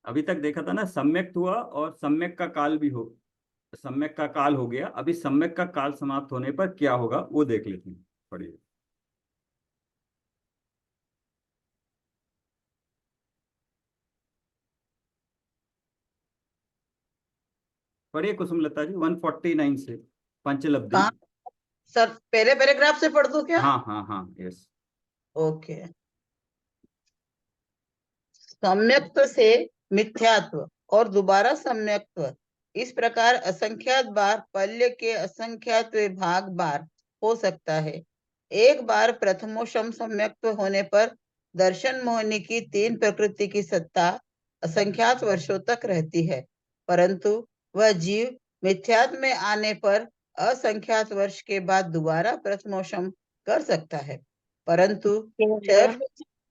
अभी तक देखा था ना, सम्यक हुआ और सम्यक का काल भी हो, सम्यक का काल हो गया, अभी सम्यक का काल समाप्त होने पर क्या होगा वो देख लेते हैं। पढ़िए। पढ़िए कुसुमलता जी, 149 से पंचलब्धि। कहाँ सर? पहले पैराग्राफ से पढ़ दूं क्या? हाँ हाँ हाँ, यस। ओके। सम्यक्त्व से मिथ्यात्व और दोबारा सम्यक्त्व, इस प्रकार असंख्यात बार पल्य के असंख्यात भाग बार हो सकता है। एक बार प्रथमोषम सम्यक्त्व होने पर दर्शन मोहिनी की तीन प्रकृति की सत्ता असंख्यात वर्षों तक रहती है, परंतु वह जीव मिथ्यात्व में आने पर असंख्यात वर्ष के बाद दोबारा प्रथमोषम कर सकता है, परंतु क्षय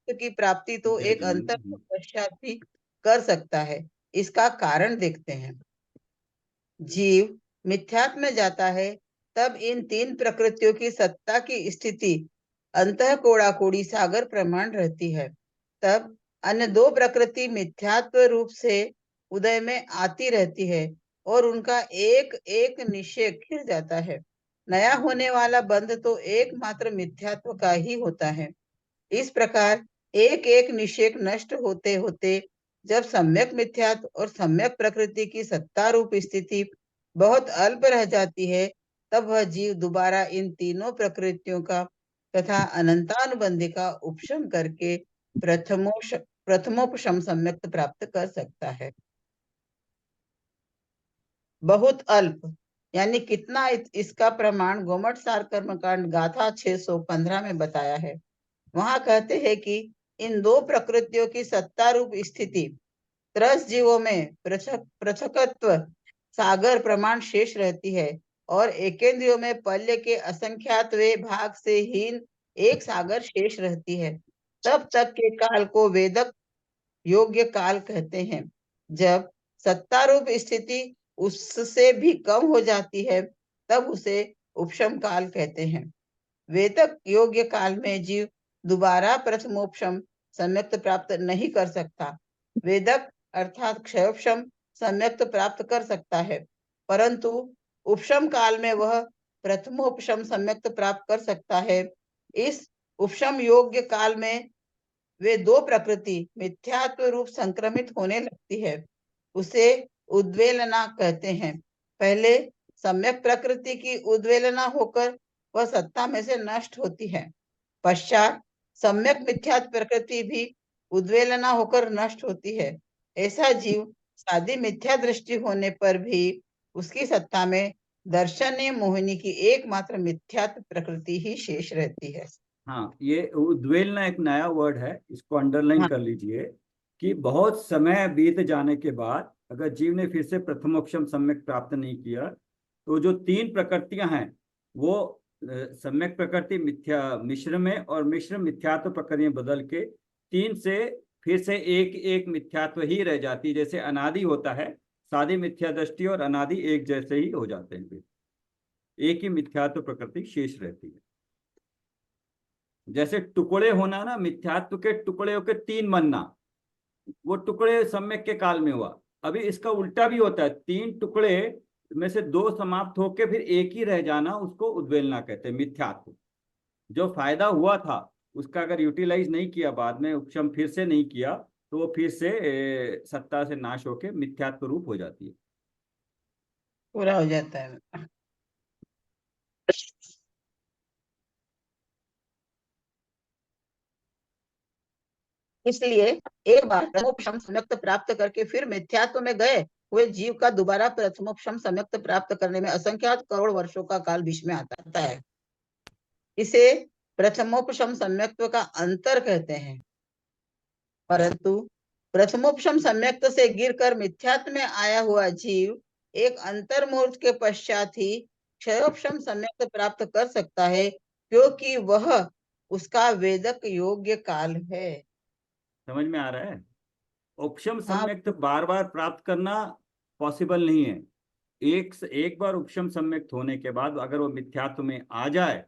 की प्राप्ति तो जय एक अंतर जय। पश्चात भी कर सकता है। इसका कारण देखते हैं। जीव मिथ्यात्व में जाता है तब इन तीन प्रकृतियों की सत्ता की स्थिति अंतः कोड़ाकोड़ी सागर प्रमाण रहती है। तब अन्य दो प्रकृति मिथ्यात्व रूप से उदय में आती रहती है और उनका एक एक निश्चय खिल जाता है। नया होने वाला बंध तो एकमात्र मिथ्यात्व का ही होता है। इस प्रकार एक एक निषेक नष्ट होते होते जब सम्यक मिथ्यात्व और सम्यक प्रकृति की सत्ता रूप स्थिति बहुत अल्प रह जाती है, तब वह जीव दोबारा इन तीनों प्रकृतियों का तथा अनंतानुबंधी का उपशम करके प्रथमोपशम सम्यक प्राप्त कर सकता है। बहुत अल्प यानी कितना, इसका प्रमाण गोमट सार कर्मकांड गाथा 615 में बताया है। वहां कहते हैं कि इन दो प्रकृतियों की सत्ता रूप स्थिति त्रस जीवों में पृथकत्व सागर प्रमाण शेष रहती है और एकेंद्रियों में पल्य के असंख्यात वे भाग से हीन एक सागर शेष रहती है। तब तक के काल को वेदक योग्य काल कहते हैं। जब सत्ता रूप स्थिति उससे भी कम हो जाती है तब उसे उपशम काल कहते हैं। वेदक योग्य काल में जीव दोबारा प्रथमोपशम सम्यक्त प्राप्त नहीं कर सकता। वेदक अर्थात क्षयोपशम सम्यक्त प्राप्त कर सकता है, परंतु उपशम काल में वह प्रथमोपशम सम्यक्त प्राप्त कर सकता है। इस उपशम योग्य काल में वे दो प्रकृति मिथ्यात्व रूप संक्रमित होने लगती है, उसे उद्वेलना कहते हैं। पहले सम्यक प्रकृति की उद्वेलना होकर वह सत्ता में से नष्ट होती है, पश्चात सम्यक मिथ्यात्व प्रकृति भी उद्वेलना होकर नष्ट होती है। ऐसा जीव सादी मिथ्या दृष्टि होने पर भी उसकी सत्ता में दर्शनीय मोहिनी की एकमात्र मिथ्यात्व प्रकृति ही शेष रहती है। हाँ, ये उद्वेलना एक नया वर्ड है, इसको अंडरलाइन हाँ, कर लीजिए। कि बहुत समय बीत जाने के बाद अगर जीव ने फिर से प्रथमोपशम सम्यक प्राप्त नहीं किया, तो जो तीन प्रकृतियां हैं वो सम्यक प्रकृति मिथ्या मिश्र में और मिश्र मिथ्यात्व प्रकृतियां बदल के तीन से फिर से एक एक मिथ्यात्व ही रह जाती, जैसे अनादि होता है। सादी मिथ्या दृष्टि और अनादि एक जैसे ही हो जाते हैं, फिर एक ही मिथ्यात्व प्रकृति शेष रहती है। जैसे टुकड़े होना ना, मिथ्यात्व के टुकड़े होकर तीन बनना, वो टुकड़े सम्यक के काल में हुआ। अभी इसका उल्टा भी होता है, तीन टुकड़े में से दो समाप्त होकर फिर एक ही रह जाना, उसको उद्वेलना कहते हैं, मिथ्यात्व। जो फायदा हुआ था उसका अगर यूटिलाइज नहीं किया, बाद में उपशम फिर से नहीं किया, तो वो फिर से सत्ता से नाश होकर मिथ्यात्व रूप हो जाती है। पूरा हो जाता है। इसलिए एक बार प्रथमोपशम सम्यक्त प्राप्त करके फिर मिथ्यात्व में गए हुए जीव का दोबारा प्रथमोपशम सम्यक्त प्राप्त करने में असंख्यात करोड़ वर्षों का काल बीच में आता है। इसे प्रथमोपशम सम्यक्त्व का अंतर कहते हैं, परंतु प्रथमोपशम सम्यक्त से गिरकर मिथ्यात्व में आया हुआ जीव एक अंतर मुहूर्त के पश्चात ही क्षयोपशम सम्यक्त प्राप्त कर सकता है, क्योंकि वह उसका वेदक योग्य काल है। समझ में आ रहा है? उपशम हाँ, सम्यक्त बार बार प्राप्त करना पॉसिबल नहीं है। एक बार उपशम सम्यक्त होने के बाद अगर वो मिथ्यात्व में आ जाए,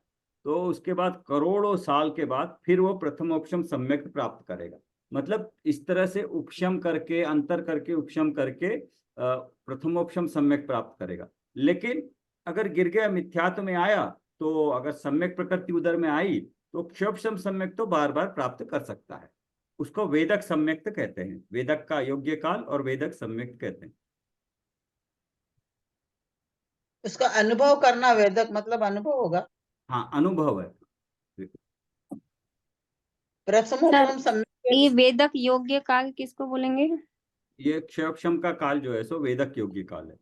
तो उसके बाद करोड़ों साल के बाद फिर वो प्रथम उपशम सम्यक्त प्राप्त करेगा। मतलब इस तरह से उपशम करके, अंतर करके, उपशम करके प्रथमोपशम सम्यक प्राप्त करेगा। लेकिन अगर गिर गया, मिथ्यात्व में आया, तो अगर सम्यक प्रकृति उदर में आई तो क्षोभशम सम्यक तो बार बार प्राप्त कर सकता है। उसको वेदक सम्यक्त कहते हैं, वेदक का योग्य काल और वेदक सम्यक्त कहते हैं। उसका अनुभव करना वेदक मतलब अनुभव होगा। हाँ, अनुभव है। प्रथमोपम सर, सम्यक ये वेदक योग्य काल किसको बोलेंगे? ये क्षयक्षम का काल जो है सो वेदक योग्य काल है।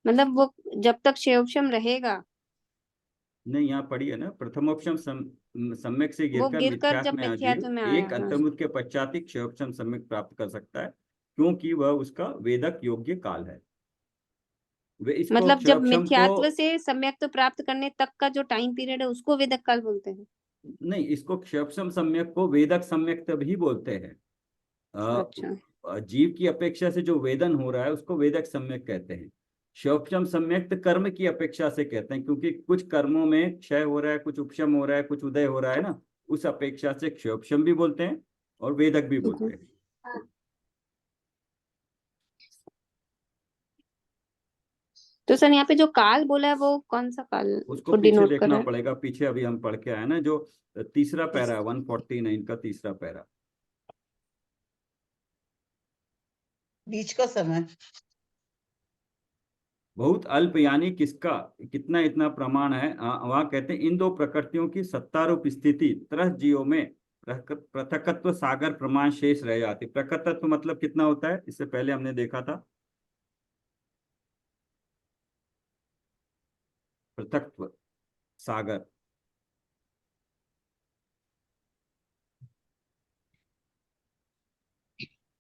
मतलब वो जब तक क्षयोक्षम रहेगा, नहीं, यहाँ पढ़ी है ना, प्रथमोपशम सम्यक से वो गिरकर गिरकर मिथ्यात्व जब में मिथ्यात्व में आजीव आया। एक हाँ, अंतर्मुख के पश्चात ही क्षयोपशम सम्यक प्राप्त कर सकता है, क्योंकि वह उसका वेदक योग्य काल है। वे इसको मतलब जब क्षयोपशम को, मिथ्यात्व से सम्यक्त्व प्राप्त करने तक का जो टाइम पीरियड है उसको वेदक काल बोलते हैं। नहीं, इसको क्षयोपशम सम्यक को वेदक सम्यक भी बोलते हैं। अच्छा। जीव की अपेक्षा से जो वेदन हो रहा है उसको वेदक सम्यक कहते हैं। क्षयोपशम सम्यक्त कर्म की अपेक्षा से कहते हैं, क्योंकि कुछ कर्मों में क्षय हो रहा है, कुछ उपशम हो रहा है, कुछ उदय हो रहा है ना, उस अपेक्षा से क्षयोपशम भी बोलते हैं और वेदक भी बोलते हैं। तो सर यहाँ पे जो काल बोला है वो कौन सा काल उसको को पीछे डिनोट कर देखना रहा है? पड़ेगा, पीछे अभी हम पढ़ के आए ना, जो तीसरा पैरा है, 149 का तीसरा पैरा। बीच का समय। बहुत अल्प, यानी किसका, कितना इतना प्रमाण है, वहां कहते हैं इन दो प्रकृतियों की सत्तारूप स्थिति त्रस जीवों में पृथकत्व सागर प्रमाण शेष रह जाती। पृथकत्व मतलब कितना होता है, इससे पहले हमने देखा था। पृथकत्व सागर,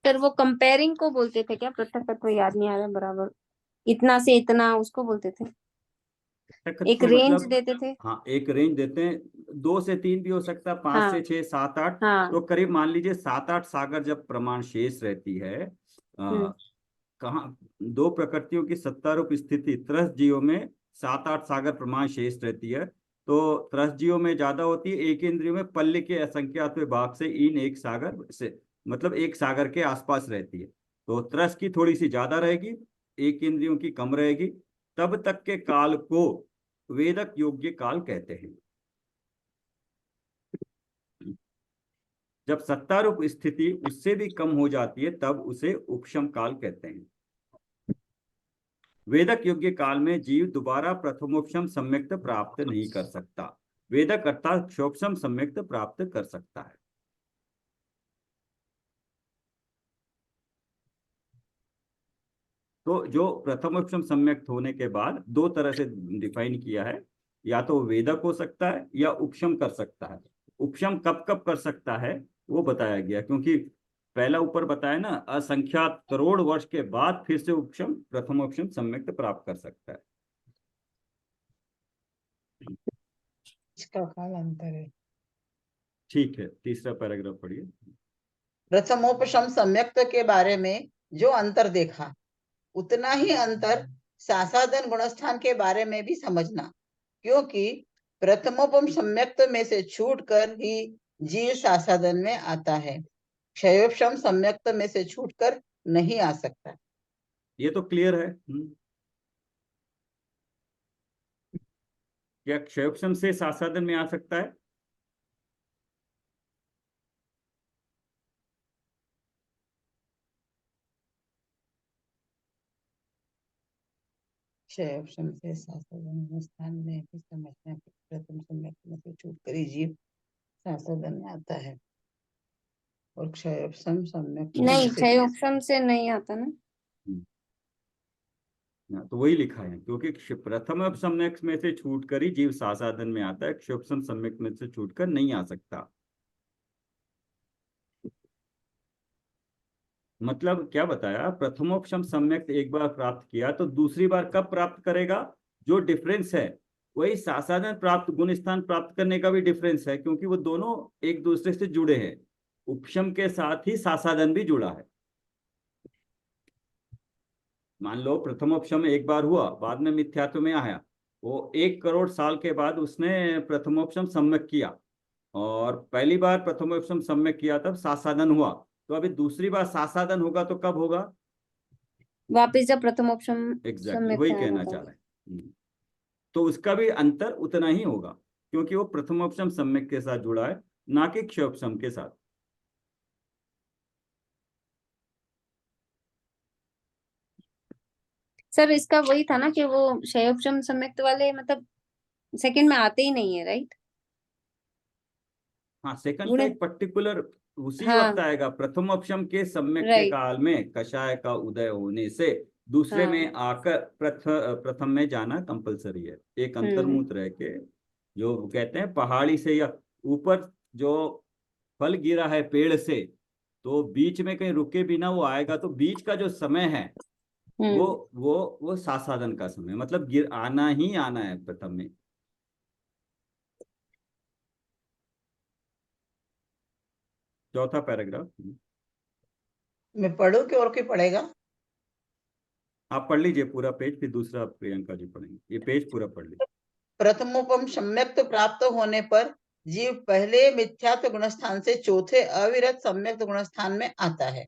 सर वो कंपेयरिंग को बोलते थे क्या? पृथकत्व याद नहीं आ रहा बराबर। इतना से इतना उसको बोलते थे, एक पृथकत्व रेंज मतलब, देते थे। हाँ एक रेंज देते हैं, 2 से 3 भी हो सकता है, 5 से 6, 7, 8। हाँ। तो करीब मान लीजिए 7-8 सागर जब प्रमाण शेष रहती है, हम्म। कहाँ, दो प्रकृतियों की सत्तारूप स्थिति त्रस जीवों में 7-8 सागर प्रमाण शेष रहती है। तो त्रस जीवों में ज्यादा होती है, एक इंद्रियों में पल्ले के असंख्यात भाग से इन एक सागर से, मतलब एक सागर के आसपास रहती है। तो त्रस की थोड़ी सी ज्यादा रहेगी, एक इंद्रियों की कम रहेगी। तब तक के काल को वेदक योग्य काल कहते हैं। जब सत्तारूप स्थिति उससे भी कम हो जाती है तब उसे उपशम काल कहते हैं। वेदक योग्य काल में जीव दोबारा प्रथमोपशम सम्यक्त प्राप्त नहीं कर सकता, वेदक अर्थात क्षोपशम सम्यक्त प्राप्त कर सकता है। तो जो प्रथमोपशम सम्यक्त होने के बाद दो तरह से डिफाइन किया है, या तो वेदक हो सकता है या उपशम कर सकता है। उपशम कब कब कर सकता है वो बताया गया, क्योंकि पहला ऊपर बताया ना, असंख्यात करोड़ वर्ष के बाद फिर से उपशम प्रथमोपशम सम्यक्त प्राप्त कर सकता है। इसका काल अंतर है। ठीक है, तीसरा पैराग्राफ पढ़िए। प्रथमोपशम सम्यक्त के बारे में जो अंतर देखा, उतना ही अंतर सासाधन गुणस्थान के बारे में भी समझना, क्योंकि प्रथमोपम सम्यक्त में से छूटकर ही जीव सासाधन में आता है, क्षयोपशम सम्यक्त में से छूटकर नहीं आ सकता। ये तो क्लियर है। क्या क्षयोपशम से सासाधन में आ सकता है? क्षयोपशम से सासाधन गुणस्थान में भी समझना कि प्रथम सम्यक्त में से छूटकर ही जीव सासाधन में आता है और क्षयोपशम सम्यक्त में नहीं, से क्षयोपशम से नहीं आता ना। तो वही लिखा है, क्योंकि प्रथम सम्यक में से छूटकर ही जीव सासाधन में आता है, क्षोपशम सम्यक में से छूटकर नहीं आ सकता। मतलब क्या बताया, प्रथमोपशम सम्यक एक बार प्राप्त किया तो दूसरी बार कब प्राप्त करेगा, जो डिफरेंस है वही सासाधन प्राप्त, गुण स्थान प्राप्त करने का भी डिफरेंस है, क्योंकि वो दोनों एक दूसरे से जुड़े हैं। उपशम के साथ ही सासाधन भी जुड़ा है। मान लो प्रथमोपशम एक बार हुआ, बाद में मिथ्यात्व में आया, वो 1 करोड़ साल के बाद उसने प्रथमोपशम सम्यक किया और पहली बार प्रथमोपसम सम्यक किया तब सासादन हुआ, तो अभी दूसरी बार सासादन होगा तो कब होगा? वापिस जब प्रथम ऑप्शन एग्जैक्टली सम्यक वही में आएगा कहना चाह तो। रहे हैं। तो उसका भी अंतर उतना ही होगा, क्योंकि वो प्रथमोपसम सम्यक के साथ जुड़ा है, ना कि क्षयोपसम के साथ। सर इसका वही था ना कि वो क्षयोपशम सम्यक्त वाले मतलब सेकंड में आते ही नहीं है, राइट? हाँ, सेकंड का गुण, एक पर्टिकुलर उसी वक्त हाँ आएगा। प्रथमोपशम के सम्यक के राइट, काल में कषाय का उदय होने से दूसरे हाँ। में आकर प्रथम में जाना कंपलसरी है। एक हम्म। अंतर्मुत रह के, जो कहते हैं पहाड़ी से या ऊपर जो फल गिरा है पेड़ से, तो बीच में कहीं रुके बिना वो आएगा, तो बीच का जो समय है वो हम्म। वो सासाधन का समय, मतलब गिर आना ही आना है प्रथम में। चौथा पैराग्राफ मैं पढ़ूं कि और कोई पढ़ेगा? आप पढ़ लीजिए पूरा पेज, फिर दूसरा प्रियंका जी पढ़ेंगे। ये पेज पूरा पढ़ लीजिए। प्रथमोपम सम्यक्त प्राप्त होने पर जीव पहले मिथ्यात्व गुणस्थान से चौथे अविरत सम्यक्त गुणस्थान में आता है।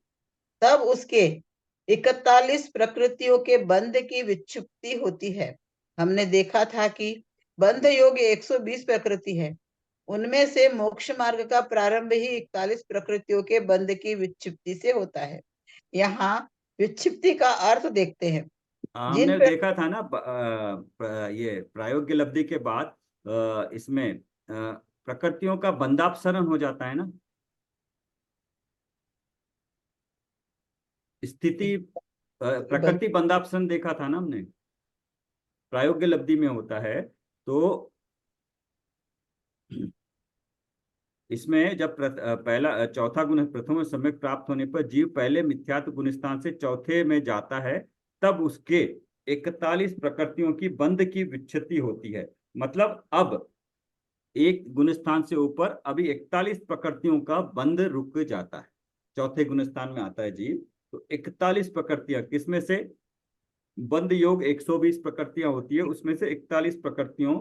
तब उसके 41 प्रकृतियों के बंध की विक्षिप्ति होती है। हमने देखा था कि बंध योग 120 प्रकृति है। उनमें से मोक्ष मार्ग का प्रारंभ ही 41 प्रकृतियों के बंध की विक्षिप्ति से होता है। यहाँ विक्षिप्ति का अर्थ देखते हैं। जिन हमने देखा था ना ये प्रायोग्य लब्धि के बाद इसमें प्रकृतियों का बंधापसरण हो जाता है ना, स्थिति प्रकृति बंधापसरण देखा था ना हमने, प्रायोग्य लब्धि में होता है। तो इसमें जब पहला चौथा गुण प्रथम सम्यक प्राप्त होने पर जीव पहले मिथ्यात्व गुण स्थान से चौथे में जाता है, तब उसके 41 प्रकृतियों की बंध की विच्छति होती है। मतलब अब एक गुण स्थान से ऊपर अभी 41 प्रकृतियों का बंध रुक जाता है। चौथे गुण स्थान में आता है जीव, तो 41 प्रकृतियां, किसमें से बंध योग 120 प्रकृतियां होती है, उसमें से 41 प्रकृतियों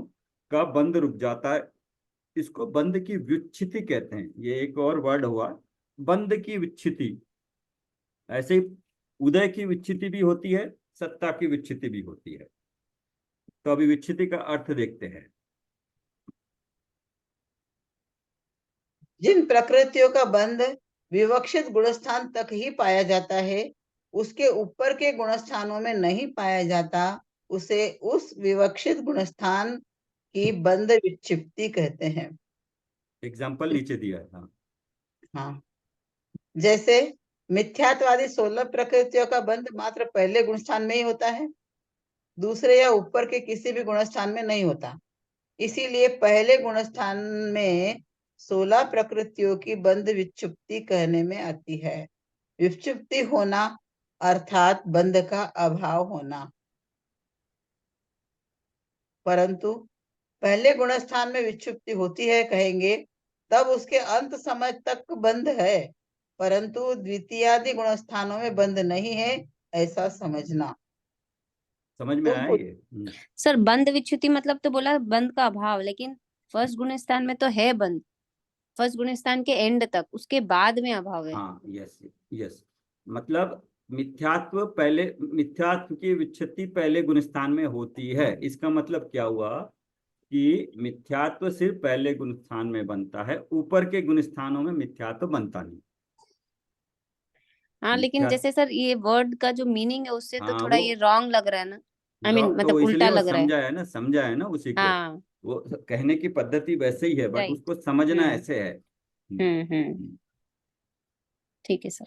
का बंध रुक जाता है। इसको बंध की विच्छिति कहते हैं। ये एक और वर्ड हुआ, बंध की विच्छिति। ऐसे ही उदय की विच्छिति भी होती है, सत्ता की विच्छिति भी होती है। तो अभी विच्छिति का अर्थ देखते हैं। जिन प्रकृतियों का बंध विवक्षित गुणस्थान तक ही पाया जाता है, उसके ऊपर के गुणस्थानों में नहीं पाया जाता, उसे उस विवक्षित गुणस्थान की बंध विक्षिप्ति कहते हैं। एग्जाम्पल नीचे दिया है। हाँ, हाँ, जैसे मिथ्यात्वादी 16 प्रकृतियों का बंध मात्र पहले गुणस्थान में ही होता है, दूसरे या ऊपर के किसी भी गुणस्थान में नहीं होता। इसीलिए पहले गुणस्थान में 16 प्रकृतियों की बंध विक्षिप्ति कहने में आती है। विक्षिप्ति होना अर्थात बंध का अभाव होना। परंतु पहले गुणस्थान में विक्षिप्ति होती है कहेंगे, तब उसके अंत समय तक बंध है, परंतु द्वितीयादि गुणस्थानों में बंध नहीं है, ऐसा समझना। समझ में तुम आया पूछ ये? सर बंद विच्युति मतलब तो बोला बंद का अभाव, लेकिन फर्स्ट गुण स्थान में तो है बंद, फर्स्ट गुण स्थान के एंड तक, उसके बाद में अभाव है। हाँ, यस यस, मतलब मिथ्यात्व पहले, मिथ्यात्व की विच्छित्ति पहले गुणस्थान में होती है। इसका मतलब क्या हुआ कि मिथ्यात्व सिर्फ पहले गुणस्थान में बनता है, ऊपर के गुणस्थानों में मिथ्यात्व बनता नहीं। हाँ लेकिन मिथ्या, जैसे सर ये वर्ड का जो मीनिंग है उससे तो हाँ थोड़ा वो ये रॉन्ग लग रहा है ना, आई मीन तो मतलब इसलिए उल्टा वो लग रहा है। समझा है ना, समझा है ना उसी को। हाँ वो कहने की पद्धति वैसे ही है, बट राइट। उसको समझना हम्म ऐसे है। हम्म। ठीक है सर।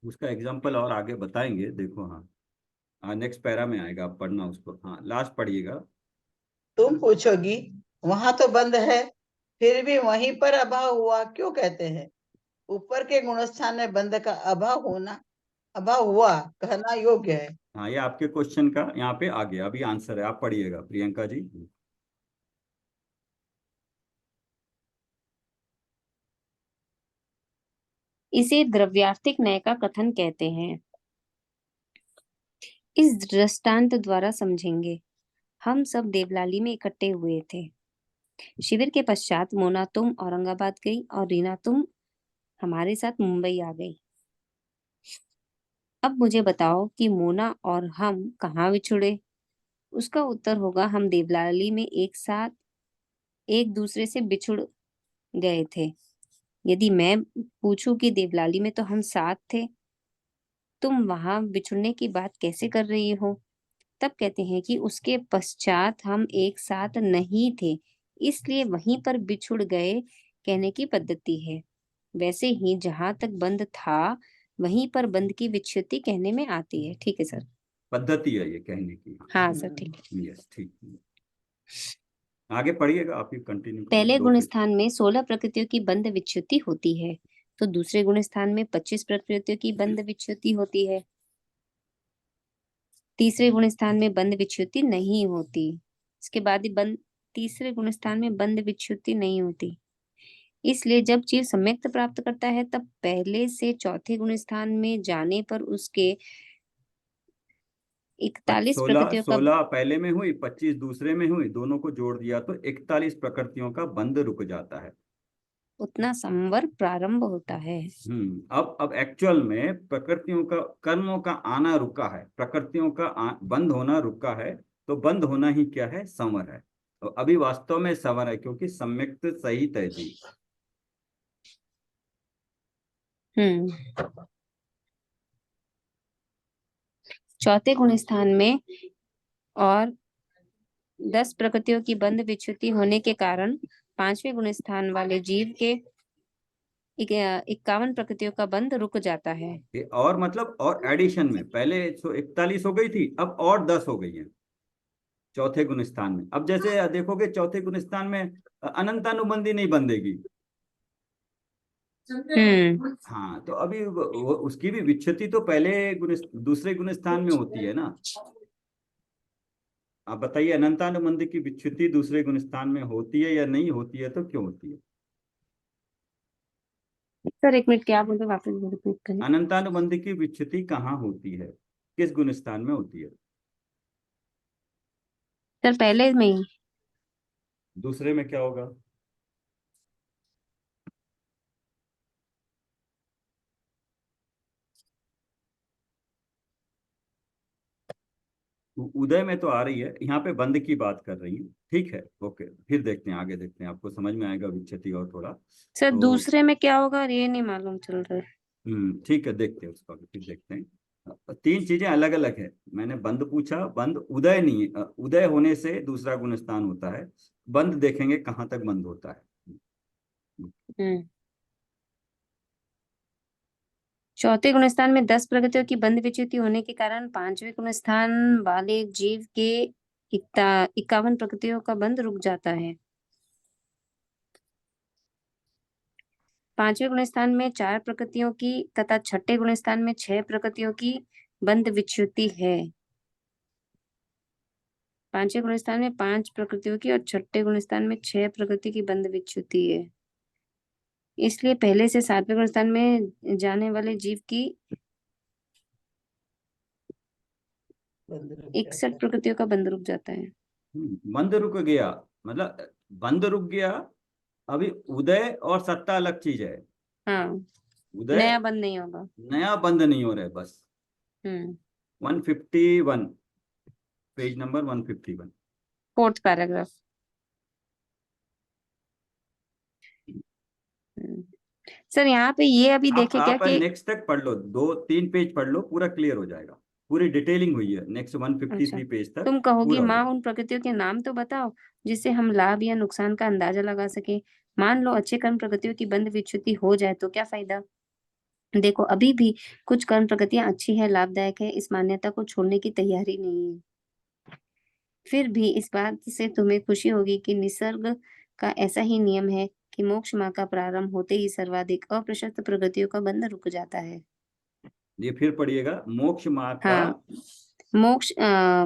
उसका एग्जाम्पल और आगे बताएंगे, देखो। हाँ, नेक्स्ट पैरा में आएगा, आप पढ़ना उसको। हाँ, लास्ट पढ़िएगा। तुम पूछोगी, वहां तो बंद है, फिर भी वहीं पर अभाव हुआ क्यों कहते हैं? ऊपर के गुणस्थान में बंध का अभाव होना, अभाव हुआ कहना योग्य है। हाँ, ये आपके क्वेश्चन का यहाँ पे आ गया, अभी आंसर है, आप पढ़िएगा प्रियंका जी। इसे द्रव्यार्थिक न्याय का कथन कहते हैं। इस दृष्टांत द्वारा समझेंगे। हम सब देवलाली में इकट्ठे हुए थे। शिविर के पश्चात मोना तुम औरंगाबाद गई और रीना तुम हमारे साथ मुंबई आ गई। अब मुझे बताओ कि मोना और हम कहाँ विछुड़े। उसका उत्तर होगा, हम देवलाली में एक साथ एक दूसरे से बिछुड़ गए थे। यदि मैं पूछूं कि देवलाली में तो हम साथ थे, तुम वहां बिछुड़ने की बात कैसे कर रही हो, तब कहते हैं कि उसके पश्चात हम एक साथ नहीं थे, इसलिए वहीं पर बिछुड़ गए कहने की पद्धति है। वैसे ही जहां तक बंद था वहीं पर बंद की विच्छित्ति कहने में आती है। ठीक है सर। पद्धति है ये कहने की। हाँ सर, ठीक है। यस, ठीक। आगे पढ़िएगा, आप ही कंटिन्यू पहले दो गुण पेज। स्थान में 16 प्रकृतियों की बंध विच्छुति होती है, तो दूसरे गुण स्थान में 25 प्रकृतियों की बंध विच्छुति होती है। तीसरे गुण स्थान में बंध विच्छुति नहीं होती। इसके बाद ही बंद तीसरे गुण स्थान में बंध विच्छुति नहीं होती। इसलिए जब जीव सम्यक्त प्राप्त करता है तब पहले से चौथे गुण स्थान में जाने पर उसके 41 16 प्रकृतियों का 16 पहले में हुई, 25 दूसरे में हुई, दोनों को जोड़ दिया तो 41 प्रकृतियों का बंध रुक जाता है। उतना संवर प्रारंभ होता है। अब एक्चुअल में प्रकृतियों का, कर्मों का आना रुका है, प्रकृतियों का बंद होना रुका है। तो बंद होना ही क्या है? संवर है। तो अभी वास्तव में संवर है, क्योंकि सम्यक्त सहित है जी। चौथे गुण स्थान में और 10 प्रकृतियों की बंध विच्छुति होने के कारण पांचवें गुण स्थान वाले जीव के 51 प्रकृतियों का बंध रुक जाता है। और मतलब और एडिशन में पहले 141 हो गई थी, अब और 10 हो गई है चौथे गुण स्थान में। अब जैसे देखोगे चौथे गुण स्थान में अनंतानुबंधी नहीं बंधेगी। हाँ, तो अभी उसकी भी विच्छति तो पहले दूसरे गुण स्थान में होती है ना। आप बताइए, अनंतानुबंधी की विच्छति दूसरे गुण स्थान में होती है या नहीं होती है? तो क्यों होती है? सर एक मिनट, क्या आप मुझे वापस रिपीट करें। अनंतानुबंधी की विच्छति कहाँ होती है, किस गुण स्थान में होती है? सर पहले में ही। दूसरे में क्या होगा? उदय में तो आ रही है, यहाँ पे बंद की बात कर रही है। ठीक है, ओके, फिर देखते हैं, आगे देखते हैं, आपको समझ में आएगा विच्छति और थोड़ा। सर तो दूसरे में क्या होगा ये नहीं मालूम चल रहा है। ठीक है, देखते हैं उसका भी, फिर देखते हैं। तीन चीजें अलग अलग है। मैंने बंद पूछा, बंद उदय नहीं है। उदय होने से दूसरा गुण स्थान होता है। बंद देखेंगे कहाँ तक बंद होता है। हम्म चौथे गुण स्थान में 10 प्रकृतियों की बंध विच्युति होने के कारण पांचवें गुण स्थान वाले जीव के 51 प्रकृतियों का बंध रुक जाता है। पांचवें गुण स्थान में 4 प्रकृतियों की तथा छठे गुण स्थान में 6 प्रकृतियों की बंध विच्युति है। पांचवें गुण स्थान में 5 प्रकृतियों की और छठे गुण स्थान में 6 प्रकृति की बंध विच्युति है। इसलिए पहले से सातवें गुण स्थान में जाने वाले जीव की 61 प्रकृतियों का बंध रुक जाता है। बंद रुक गया मतलब बंद रुक गया। अभी उदय और सत्ता अलग चीज है। हाँ, उदय नया बंद नहीं होगा। नया बंद नहीं हो रहा है बस। हम्म 151, page number 151, fourth paragraph. Sir यहाँ पे ये अभी देखे क्या आप कि नेक्स्ट तक पढ़ लो, 2-3 पेज पढ़ लो, पूरा क्लियर हो जाएगा। पूरी डिटेलिंग हुई है, नेक्स्ट 153 पेज तक तुम कहोगी पूरा हो माँ जाएगा। उन प्रकृतियों के नाम तो बताओ जिससे हम लाभ या नुकसान का अंदाजा लगा सके। मान लो अच्छे कर्म प्रकृतियों की बंध विच्युति हो जाए तो क्या फायदा। देखो अभी भी कुछ कर्म प्रकृतियां अच्छी है, लाभदायक है, इस मान्यता को छोड़ने की तैयारी नहीं है। फिर भी इस बात से तुम्हें खुशी होगी कि निसर्ग का ऐसा ही नियम है कि मोक्ष मार्ग का प्रारंभ होते ही सर्वाधिक अप्रशस्त प्रगतियों का बंध रुक जाता है। ये फिर पढ़िएगा, मोक्ष मार्ग का। हाँ,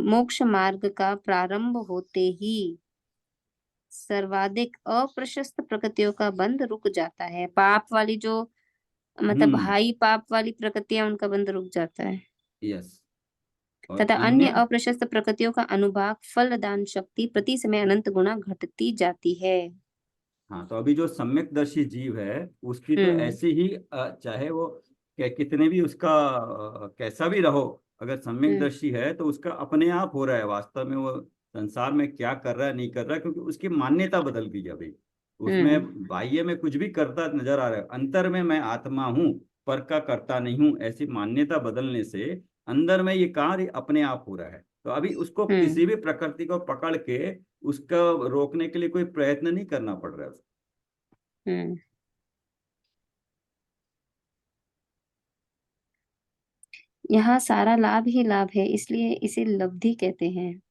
मोक्ष मार्ग का प्रारंभ होते ही सर्वाधिक अप्रशस्त प्रकृतियों का बंध रुक जाता है। पाप वाली जो मतलब हम्म हाई पाप वाली प्रकृतियां, उनका बंध रुक जाता है। यस। और तथा अन्य अप्रशस्त प्रकृतियों का अनुभाग फलदान शक्ति प्रति समय अनंत गुना घटती जाती है। हाँ, तो अभी जो सम्यकदर्शी जीव है उसकी तो ऐसे ही चाहे वो कितने भी उसका कैसा भी रहो, अगर सम्यकदर्शी है तो उसका अपने आप हो रहा है, वास्तव में वो संसार में क्या कर रहा है नहीं कर रहा है, क्योंकि उसकी मान्यता बदल गई है अभी। उसमें बाह्य में कुछ भी करता नजर आ रहा है, अंतर में मैं आत्मा हूँ, पर का करता नहीं हूँ, ऐसी मान्यता बदलने से अंदर में ये कार्य अपने आप हो रहा है। तो अभी उसको किसी भी प्रकृति को पकड़ के उसका रोकने के लिए कोई प्रयत्न नहीं करना पड़ रहा है उसको। यहाँ सारा लाभ ही लाभ है, इसलिए इसे लब्धि कहते हैं।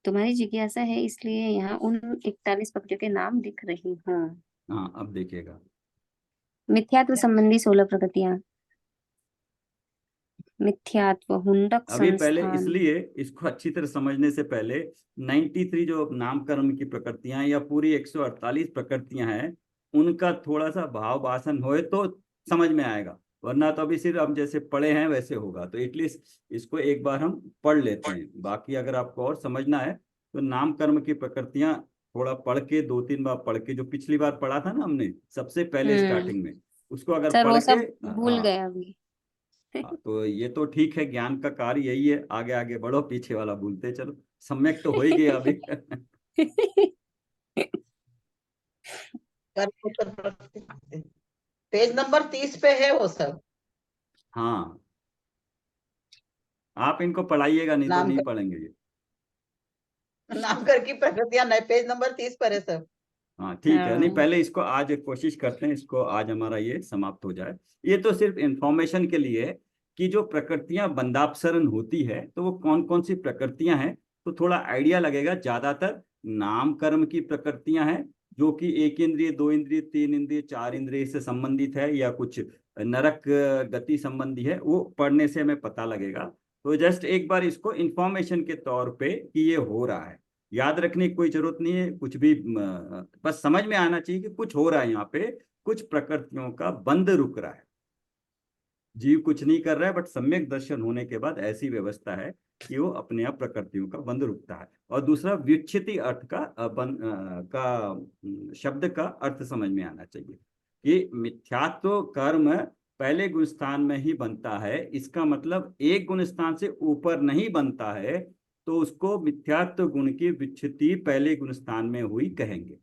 तुम्हारी जिज्ञासा है इसलिए यहाँ उन 41 प्रकृतियों के नाम दिख रही हूँ। हाँ, अब देखिएगा मिथ्यात्व संबंधी 16 प्रकृतियां। मिथ्यात्व, हुंडक अभी पहले, संस्थान। इसलिए इसको अच्छी तरह समझने से पहले 93 जो नामकर्म की प्रकृतियां या पूरी 148 प्रकृतियां हैं, उनका थोड़ा सा भाव भाषण होए तो समझ में आएगा, वरना तो अभी सिर्फ हम जैसे पढ़े हैं वैसे होगा। तो एटलीस्ट इसको एक बार हम पढ़ लेते हैं, बाकी अगर आपको और समझना है तो नामकर्म की प्रकृतियां थोड़ा पढ़ के, 2-3 बार पढ़ के, जो पिछली बार पढ़ा था ना हमने सबसे पहले स्टार्टिंग में, उसको अगर सर पढ़ वो के, सब भूल हाँ गए अभी। हाँ, तो ये तो ठीक है, ज्ञान का कार्य यही है, आगे आगे बढ़ो, पीछे वाला भूलते चलो, सम्यक तो हो ही गया अभी। पेज नंबर 30 पे है वो सब। हाँ, आप इनको पढ़ाइएगा, नहीं तो नाम नहीं पढ़ेंगे ये। नामकर की प्रकृतियां नए पेज नंबर 30 पर है सब। हाँ ठीक है, नहीं पहले इसको आज कोशिश करते हैं, इसको आज हमारा ये समाप्त हो जाए। ये तो सिर्फ इंफॉर्मेशन के लिए है कि जो प्रकृतियां बंदापसरण होती है तो वो कौन कौन सी प्रकृतियां हैं, तो थोड़ा आइडिया लगेगा। ज्यादातर नाम कर्म की प्रकृतियां हैं, जो कि 1 इंद्रिय, 2 इंद्रिय, 3 इंद्रिय, 4 इंद्रिय से संबंधित है, या कुछ नरक गति संबंधी है, वो पढ़ने से हमें पता लगेगा। तो जस्ट एक बार इसको इंफॉर्मेशन के तौर पे कि ये हो रहा है, याद रखने की कोई जरूरत नहीं है कुछ भी, बस समझ में आना चाहिए कि कुछ हो रहा है यहाँ पे, कुछ प्रकृतियों का बंद रुक रहा है। जीव कुछ नहीं कर रहा है, बट सम्यक दर्शन होने के बाद ऐसी व्यवस्था है कि वो अपने आप प्रकृतियों का बंद रुकता है। और दूसरा, विच्छिति अर्थ का शब्द का अर्थ समझ में आना चाहिए कि मिथ्यात्व कर्म पहले गुण स्थान में ही बनता है, इसका मतलब एक गुण स्थान से ऊपर नहीं बनता है, तो उसको मिथ्यात्व गुण की विच्छिति पहले गुण स्थान में हुई कहेंगे।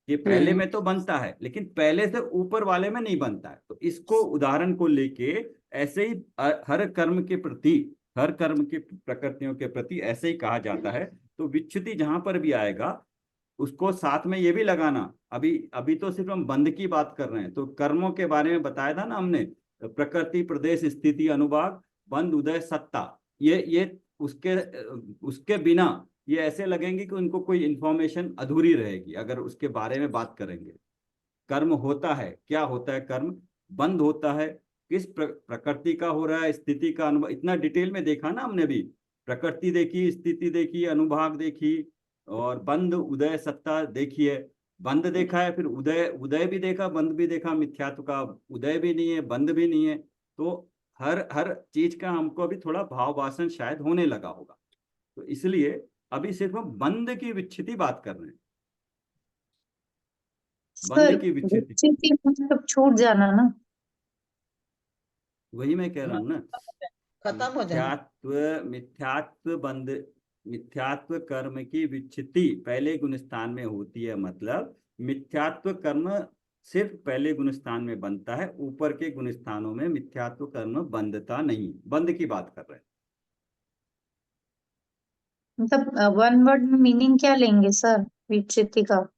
ये पहले में तो बनता है लेकिन पहले से ऊपर वाले में नहीं बनता है। तो इसको उदाहरण को लेके ऐसे ही हर कर्म के प्रति, हर कर्म की प्रकृतियों के प्रति ऐसे ही कहा जाता है। तो विच्छिति जहां पर भी आएगा उसको साथ में ये भी लगाना। अभी अभी तो सिर्फ हम बंध की बात कर रहे हैं, तो कर्मों के बारे में बताया था ना हमने, प्रकृति, प्रदेश, स्थिति, अनुभाग, बंध, उदय, सत्ता। ये उसके उसके बिना ये ऐसे लगेंगे कि उनको कोई इंफॉर्मेशन अधूरी रहेगी अगर उसके बारे में बात करेंगे। कर्म होता है, क्या होता है कर्म, बंद होता है, किस प्रकृति का हो रहा है, स्थिति का अनुभव, इतना डिटेल में देखा ना हमने भी। प्रकृति देखी, स्थिति देखी, अनुभाग देखी, और बंद, उदय, सत्ता देखिए। बंद देखा है, फिर उदय, उदय भी देखा, बंद भी देखा, मिथ्यात्व का उदय भी नहीं है, बंद भी नहीं है। तो हर हर चीज का हमको अभी थोड़ा भाव वासन शायद होने लगा होगा। तो इसलिए अभी सिर्फ हम बंद की विच्छिति बात कर रहे हैं, सर बंद की विच्छिति। मतलब छूट जाना ना। वही मैं कह रहा हूं ना, खत्म हो जाना। मिथ्यात्व, मिथ्यात्व बंद, मिथ्यात्व कर्म की विच्छिति पहले गुण स्थान में होती है, मतलब मिथ्यात्व कर्म सिर्फ पहले गुण स्थान में बनता है, ऊपर के गुण स्थानों में मिथ्यात्व कर्म बंधता नहीं। बंद की बात कर रहे हैं। मतलब वन वर्ड में मीनिंग क्या लेंगे सर विच्छिति का?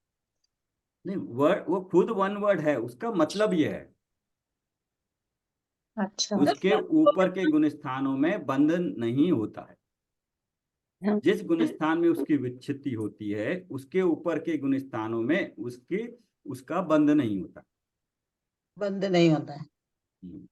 नहीं, वर्ड वो खुद वन वर्ड है, उसका मतलब ये है अच्छा। उसके ऊपर के गुण स्थानों में बंधन नहीं होता है। जिस गुण स्थान में उसकी विच्छित्ति होती है उसके ऊपर के गुण स्थानों में उसकी उसका बंध नहीं होता। बंद नहीं होता है। हम्म।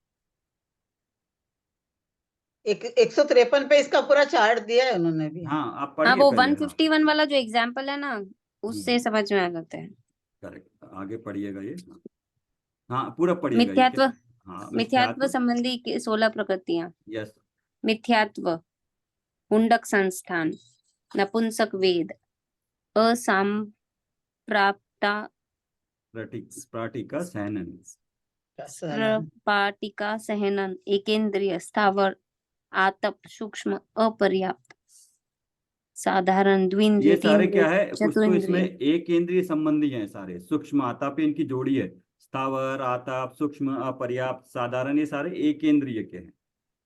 153 पे इसका पूरा चार्ट दिया है उन्होंने भी। हाँ, आप हाँ, पढ़िए वो पहले। हाँ 151 वाला जो एग्जाम्पल है ना, उससे समझ में आ जाता है। करेक्ट, आगे पढ़िएगा ये। हाँ, पूरा पढ़िएगा ये मिथ्यात्व, हाँ, मिथ्यात्व मिथ्यात्व, संबंधी 16 प्रकृतियां। यस। मिथ्यात्व, हुंडक संस्थान, नपुंसक वेद, असाम्प्राप्ता प्राटिका सहनन। प्रपाटिका सहनन, एकेंद्रिय, स्थावर, आतप, सूक्ष्म, अपर्याप्त, साधारण, द्विंद्रिय, ये सारे क्या तीन्द्रिय, है, कुछ तो इसमें चतुरिंद्रिय। एक केंद्रीय संबंधी हैं सारे। सूक्ष्म, आताप इनकी जोड़ी है। स्थावर, आताप, सूक्ष्म, अपर्याप्त, साधारण, ये सारे एक केंद्रीय के हैं।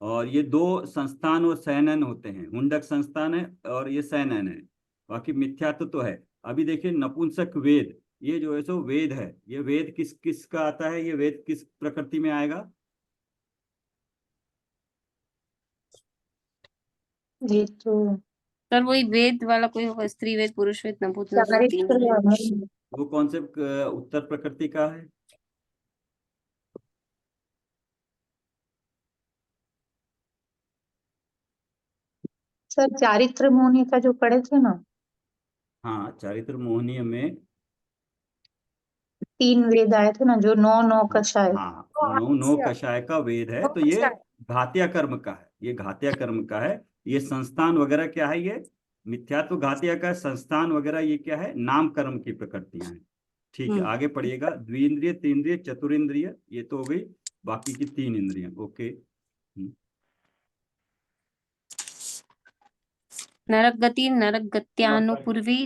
और ये दो संस्थान और सैनन होते हैं। हुंडक संस्थान है और ये सैनन है। बाकी मिथ्यात्व तो है। अभी देखिए नपुंसक वेद, ये जो है सो वेद है। ये वेद किस किस का आता है? ये वेद किस प्रकृति में आएगा? ये तो सर वही वेद वाला कोई होगा, स्त्री वेद, पुरुष वेद, नपुंसक, तीन चारित्र वेद। वाला। वो कौन से उत्तर प्रकृति का है? सर चारित्र मोहनी का जो पढ़े थे ना, हाँ, चारित्र मोहनीय में। 3 वेद आए थे ना, जो 9 कषाय। हाँ, नौ नौ कषाय का वेद है। तो ये घात्या कर्म का है। ये घात्या कर्म का है। ये संस्थान वगैरह क्या है? ये मिथ्यात्व घात्या का संस्थान वगैरह, ये क्या है? नाम कर्म की प्रकृतियां हैं। ठीक है, आगे पढ़िएगा। द्विंद्रिय, तीन्द्रिय, चतुरिंद्रिय, ये तो हो गई बाकी की 3 इंद्रियां। ओके। नरक गति, नरक गत्यानुपूर्वी,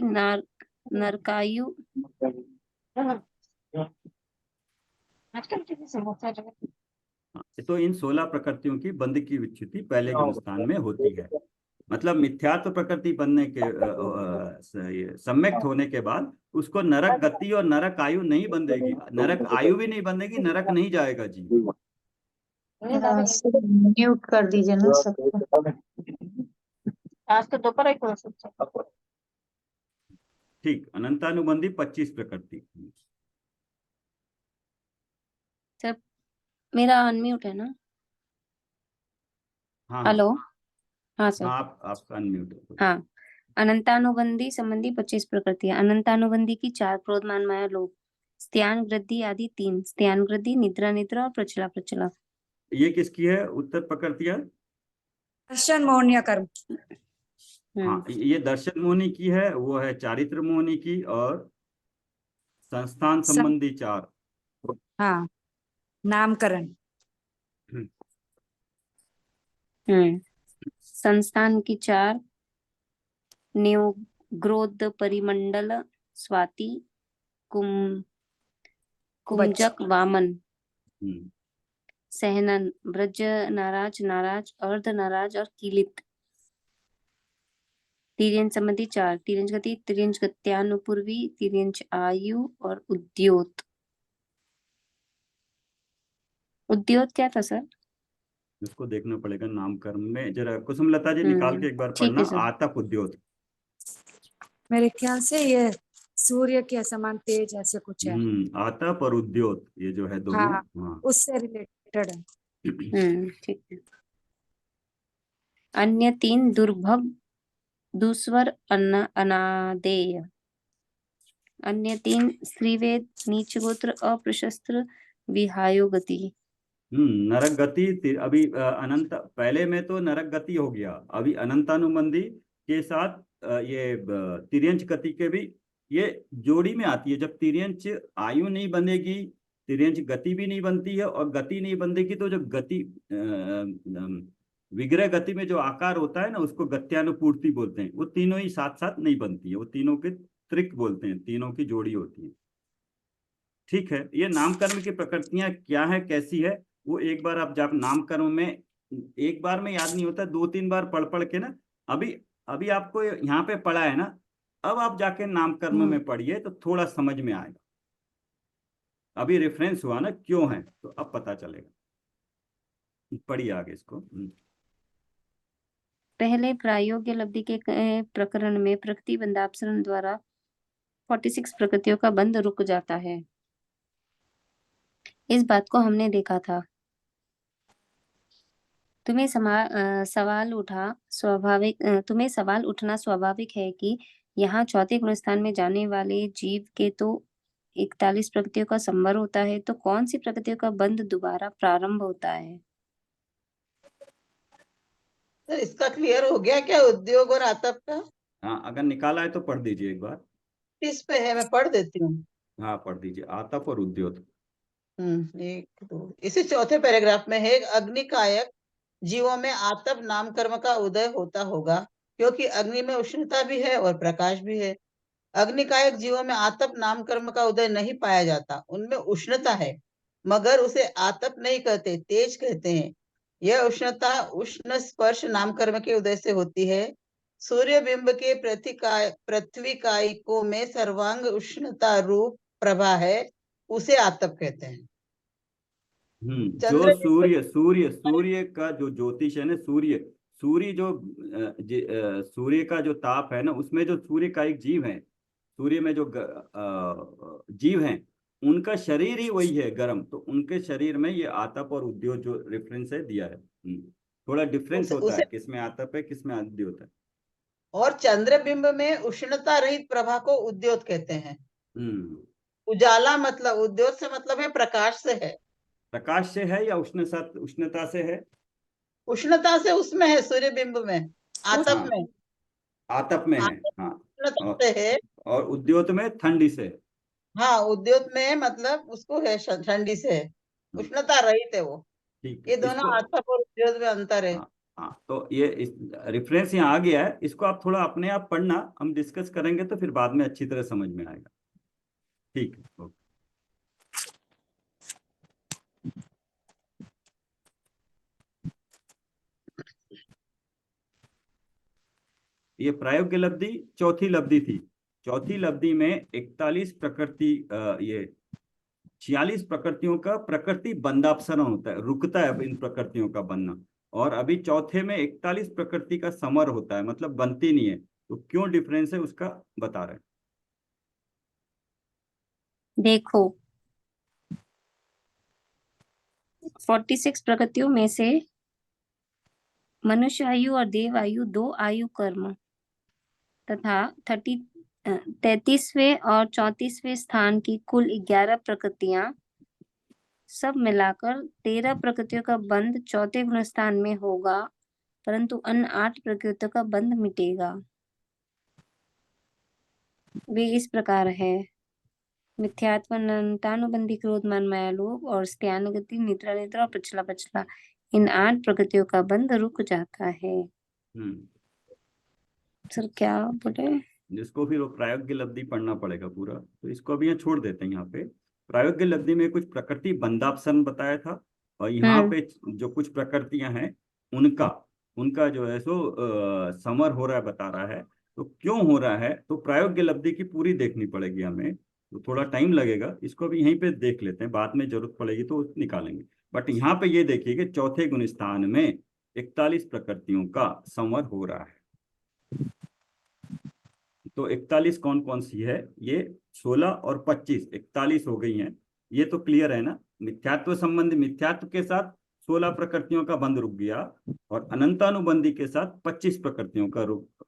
नरकायु, तो इन 16 प्रकृतियों की बंध की विच्युति पहले गुणस्थान में होती है। मतलब मिथ्यात्व प्रकृति बनने के सम्यक्त होने के बाद उसको नरक गति और नरक आयु नहीं बंधेगी। नरक आयु भी नहीं बंधेगी, नरक नहीं जाएगा जीव। हाँ, सर म्यूट कर दीजिए ना सबको। आज तो दोपहर ही खोल सकते। ठीक, अनंतानुबंधी 25 प्रकृति। सर मेरा अनम्यूट है ना? हाँ हेलो। हाँ हाँ सर। हाँ, आपका अनम्यूट है। हाँ, अनंतानुबंधी संबंधी 25 प्रकृतियां। अनंतानुबंधी की 4, क्रोध, मान, माया, लोभ, स्त्यान वृद्धि आदि 3, स्त्यान वृद्धि, निद्रा निद्रा और प्रचला प्रचला। ये किसकी है उत्तर प्रकृतियां? दर्शन मोहनीय कर्म। हाँ, ये दर्शन मोहनी की है, वो है चारित्र मोहनी की, और संस्थान संबंधी 4। हाँ, नामकरण। संस्थान की 4, न्योग्रोध, परिमंडल, स्वाति, कुंजक, वामन, सहनन, ब्रज, नाराज, नाराज, अर्ध नाराज और कीलित। तिर्यंच संबंधी 4, तिर्यंच गति, तिर्यंच गत्यानुपूर्वी, तिर्यंच आयु और उद्योत। उद्योत क्या था सर? इसको देखना पड़ेगा नामकरण में। जरा कुसुमलता जी निकाल के एक बार ठीक पढ़ना। है सर। आतप उद्योत। मेरे ख्याल से ये सूर्य के समान तेज ऐसे कुछ है। आतप और उद्योत, ये जो है दोनों। हाँ, हाँ। उससे रिलेटेड है। ठीक है। अन्य 3, दुर्भग, दुस्वर, अनादेय। अन्य 3, स्त्रीवेद, नीच गोत्र, अप्रशस्त्र, विहायो गति। नरक गति अभी अनंत, पहले में तो नरक गति हो गया। अभी अनंतानुबंधी के साथ ये तिर्यंच गति के भी ये जोड़ी में आती है। जब तिर्यंच आयु नहीं बनेगी, तिर्यंच गति भी नहीं बनती है, और गति नहीं बनेगी, तो जो गति विग्रह गति में जो आकार होता है ना, उसको गत्यानुपूर्ति बोलते हैं। वो तीनों ही साथ साथ नहीं बनती है, वो तीनों के त्रिक बोलते हैं, तीनों की जोड़ी होती है। ठीक है, ये नामकर्म की प्रकृतियां क्या है, कैसी है, वो एक बार आप जब नामकर्म में, एक बार में याद नहीं होता, 2-3 बार पढ़ पढ़ के ना। अभी अभी आपको यहाँ पे पढ़ा है ना, अब आप जाके नामकर्म में पढ़िए तो थोड़ा समझ में आएगा। अभी रेफरेंस हुआ ना क्यों है, तो अब पता चलेगा। पढ़िए आगे इसको। पहले प्रायोग्य लब्धि के प्रकरण में प्रकृति बंधापसरण द्वारा 46 प्रकृतियों का बंध रुक जाता है। इस बात को हमने देखा था। तुम्हें सवाल उठना स्वाभाविक है कि यहाँ चौथे गुणस्थान में जाने वाले जीव के तो 41 प्रकृतियों का संवर होता है, तो कौन सी प्रकृतियों का बंध दोबारा प्रारंभ होता है? तो इसका क्लियर हो गया क्या उद्योग और आतप का? हाँ, अगर निकाला है तो पढ़ दीजिए एक बार। किस पे है, मैं पढ़ देती हूँ। हाँ, पढ़ दीजिए, आतप और उद्योत। एक दो, इसी चौथे पैराग्राफ में है, अग्निकायक जीवों में आतप नाम कर्म का उदय होता होगा, क्योंकि अग्नि में उष्णता भी है और प्रकाश भी है। अग्निकायक जीवों में आतप नाम कर्म का उदय नहीं पाया जाता, उनमें उष्णता है, मगर उसे आतप नहीं कहते, तेज कहते हैं। यह उष्णता उष्ण स्पर्श नाम कर्म के उदय से होती है। सूर्य बिंब के पृथ्वी कायिकों में सर्वांग उष्णता रूप प्रभा है, उसे आतप कहते हैं। जो चंद्र बिंब सूर्य सूर्य सूर्य का जो ज्योतिष है ना, सूर्य सूर्य जो सूर्य का जो ताप है ना, उसमें जो सूर्य का एक जीव है, सूर्य में जो जीव हैं, उनका शरीर ही वही है गर्म, तो उनके शरीर में ये आतप और उद्योत जो रेफरेंस है दिया है। थोड़ा डिफरेंस उसे, होता उसे है, किसमें आतप है किसमें उद्योत है। और चंद्र बिंब में उष्णता रहित प्रभा को उद्योत कहते हैं। हम्म उजाला मतलब, उद्योत से मतलब है प्रकाश से है। प्रकाश से है या उष्णता से है? उष्णता से उसमें है, सूर्य बिंब में, आतप हाँ, में। आतप में है। आतप हाँ, उष्णता और से है। और उद्योत में ठंडी से है। हाँ, उद्योत में मतलब उसको है, ठंडी से है, हम्म, उष्णता रहित है वो। ठीक है, ये दोनों इसको। आतप और उद्योत में अंतर है। हाँ, हाँ, तो ये इस रेफरेंस यहाँ आ गया है, इसको आप थोड़ा अपने आप पढ़ना, हम डिस्कस करेंगे तो फिर बाद में अच्छी तरह समझ में आएगा। ठीक है, ओके। ये प्रायोग्य लब्धि चौथी लब्धि थी। चौथी लब्धि में 41 प्रकृति, ये 46 प्रकृतियों का प्रकृति बंधापसरण होता है, रुकता है इन प्रकृतियों का बनना। और अभी चौथे में 41 प्रकृति का समर होता है, मतलब बनती नहीं है। तो क्यों डिफरेंस है उसका बता रहे हैं। देखो, 46 प्रकृतियों में से मनुष्य आयु और देव आयु, 2 आयु कर्म तथा 33वें और 34वें स्थान की कुल 11 प्रकृतियां, सब मिलाकर 13 प्रकृतियों का बंध चौथे गुण स्थान में होगा, परंतु अन्य 8 प्रकृतियों का बंध मिटेगा। वे इस प्रकार है: मिथ्यात्व, अनंतानुबंधी, क्रोध, मान, माया, लोभ और स्त्यानुगति, निद्रा, निद्रा और पचला पचला, इन 8 प्रकृतियों का बंध रुक जाता है। हम्म सर क्या बोले? जिसको फिर वो प्रायोग्य लब्धि पढ़ना पड़ेगा पूरा, तो इसको अभी यहाँ छोड़ देते हैं। यहाँ पे प्रायोग्य लब्धि में कुछ प्रकृति बंधापसन बताया था, और यहाँ हम्म पे जो कुछ प्रकृतियां हैं, उनका उनका जो है सो समर हो रहा है, बता रहा है। तो क्यों हो रहा है, तो प्रायोग्य लब्धि की पूरी देखनी पड़ेगी हमें, तो थोड़ा टाइम लगेगा। इसको भी यहीं पे देख लेते हैं, बाद में जरूरत पड़ेगी तो निकालेंगे। बट यहाँ पे ये देखिए कि चौथे गुण स्थान में 41 प्रकृतियों का संवर हो रहा है। तो 41 कौन कौन सी है, ये 16 और 25, 41 हो गई हैं। ये तो क्लियर है ना, मिथ्यात्व संबंधी मिथ्यात्व के साथ 16 प्रकृतियों का बंध रुक गया, और अनंतानुबंधी के साथ 25 प्रकृतियों का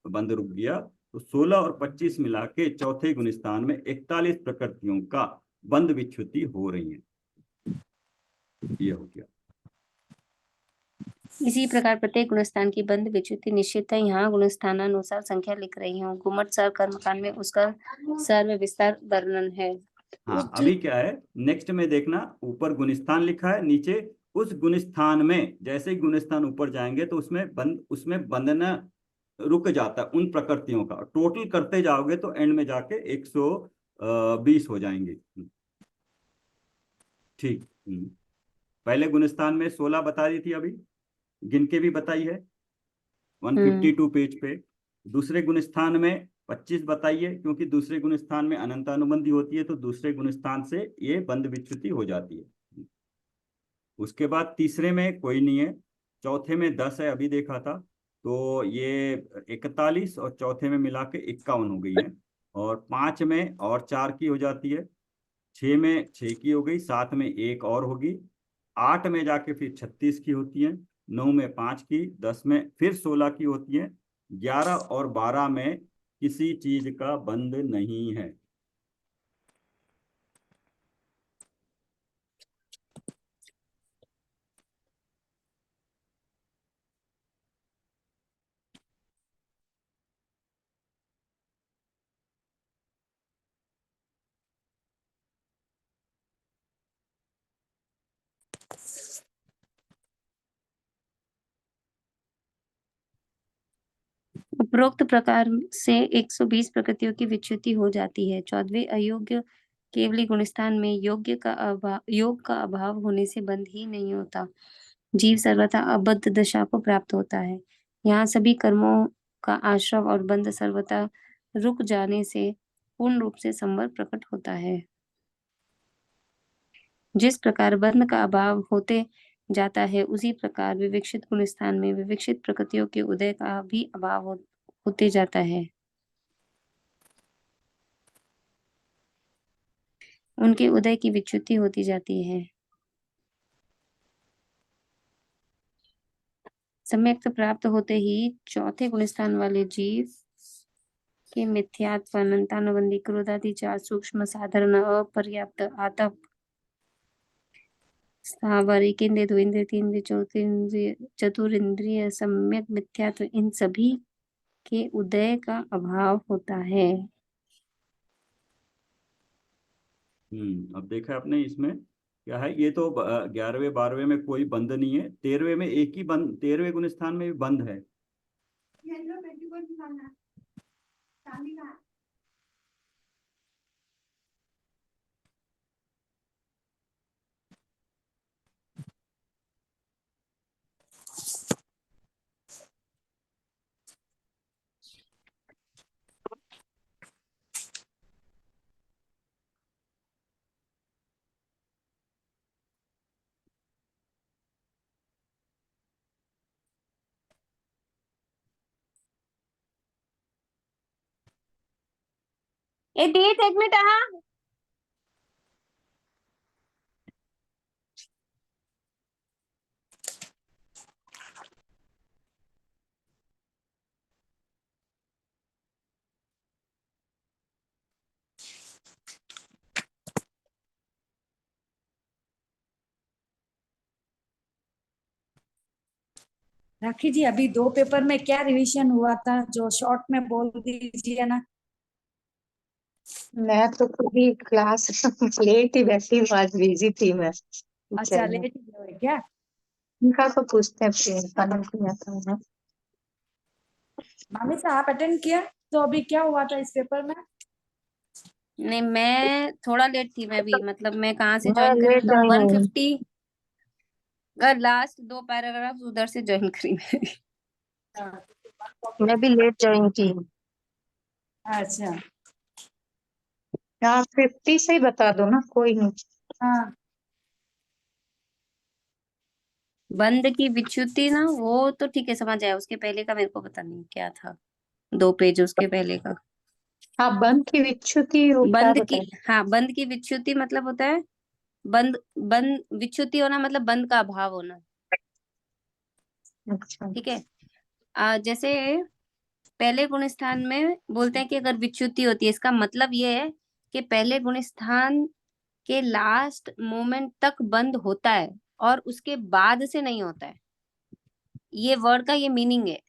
बंध रुक गया। तो 16 और 25 मिला के चौथे गुण स्थान में 41 प्रकृतियों का बंध विच्युति हो रही है। ये हो गया। इसी प्रकार प्रत्येक गुणस्थान की बंध विच्युति निश्चित है। यहाँ गुणस्थानानुसार संख्या लिख रही हूँ। गुमट सार कर्मकांड में उसका सर्व विस्तार वर्णन है। हाँ, अभी क्या है, नेक्स्ट में देखना, ऊपर गुणस्थान लिखा है, नीचे उस गुणस्थान में जैसे ही गुणस्थान ऊपर जाएंगे तो उसमें बंधना रुक जाता है उन प्रकृतियों का। टोटल करते जाओगे तो एंड में जाके 120 हो जाएंगे। ठीक। पहले गुणस्थान में 16 बता दी थी, अभी गिन के भी बताई है 152 पेज पे। दूसरे गुणस्थान में 25 बताइए, क्योंकि दूसरे गुणस्थान में अनंतानुबंधी होती है, तो दूसरे गुणस्थान से ये बंध विच्युति हो जाती है। उसके बाद तीसरे में कोई नहीं है, चौथे में 10 है, अभी देखा था। तो ये 41 और चौथे में मिला के 51 हो गई है। और 5 में और 4 की हो जाती है, 6 में 6 की हो गई, 7 में एक और होगी, 8 में जाके फिर 36 की होती है, 9 में 5 की, 10 में फिर 16 की होती है, 11 और 12 में किसी चीज का बंध नहीं है। उपरोक्त प्रकार से 120 प्रकृतियों की विच्युति हो जाती है। 14वें अयोग्य केवली गुणस्थान में योग का अभाव होने से बंध ही नहीं होता। जीव सर्वथा अबद्ध दशा को प्राप्त होता है। यहाँ सभी कर्मों का आश्रव और बंध सर्वथा रुक जाने से पूर्ण रूप से संवर प्रकट होता है। जिस प्रकार बंध का अभाव होते जाता है, उसी प्रकार विवक्षित गुणस्थान में विवक्षित प्रकृतियों के उदय का भी अभाव होते जाता है। उनके उदय की विच्युति होती जाती है। सम्यक्त प्राप्त होते ही चौथे गुणस्थान वाले जीव के मिथ्यात्व, अनंतानुबंधी, क्रोधादि 4 सूक्ष्म साधारण, अपर्याप्त, आतप, स्थावर, एकेंद्रिय, द्विंद्रिय, तीन्द्रिय, चतुरिंद्रिय, चतुरिंद्रिय, सम्यक मिथ्यात्व, इन सभी के उदय का अभाव होता है। अब देखा आपने इसमें क्या है, ये तो 11वें 12वें में कोई बंध नहीं है, 13वें में एक ही बंध, 13वें गुण स्थान में भी बंध है। एक मिनट। हाँ, राखी जी, अभी 2 पेपर में क्या रिवीजन हुआ था, जो शॉर्ट में बोल दीजिए ना। मैं तो कभी क्लास लेट ही बैठी हूँ, आज बिजी थी मैं। अच्छा, चलिए, लेट हो गए क्या? इनका तो पूछते हैं, प्रियंका ने किया था ना। मामी से आप अटेंड किया, तो अभी क्या हुआ था इस पेपर में? नहीं, मैं थोड़ा लेट थी। मैं भी मतलब मैं कहाँ से मैं ज्वाइन करी, लेट मतलब ज्वाइन हुई। 150 लास्ट 2 पैराग्राफ उधर से ज्वाइन करी मैं। मैं भी लेट ज्वाइन की। अच्छा, आप 50 से ही बता दो ना, कोई नहीं। हाँ। बंद की विच्युति ना, वो तो ठीक है, समझ आया। उसके पहले का मेरे को पता नहीं क्या था, 2 पेज उसके पहले का। हाँ, बंद की विच्युति वो क्या बंद की, बताए? हाँ, बंद की विच्युति मतलब होता है बंद, बंद विच्युति होना मतलब बंद का अभाव होना। अच्छा। ठीक है। जैसे पहले गुण स्थान में बोलते हैं कि अगर विच्युति होती है, इसका मतलब ये है कि पहले गुण स्थान के लास्ट मोमेंट तक बंद होता है और उसके बाद से नहीं होता है। ये वर्ड का ये मीनिंग है।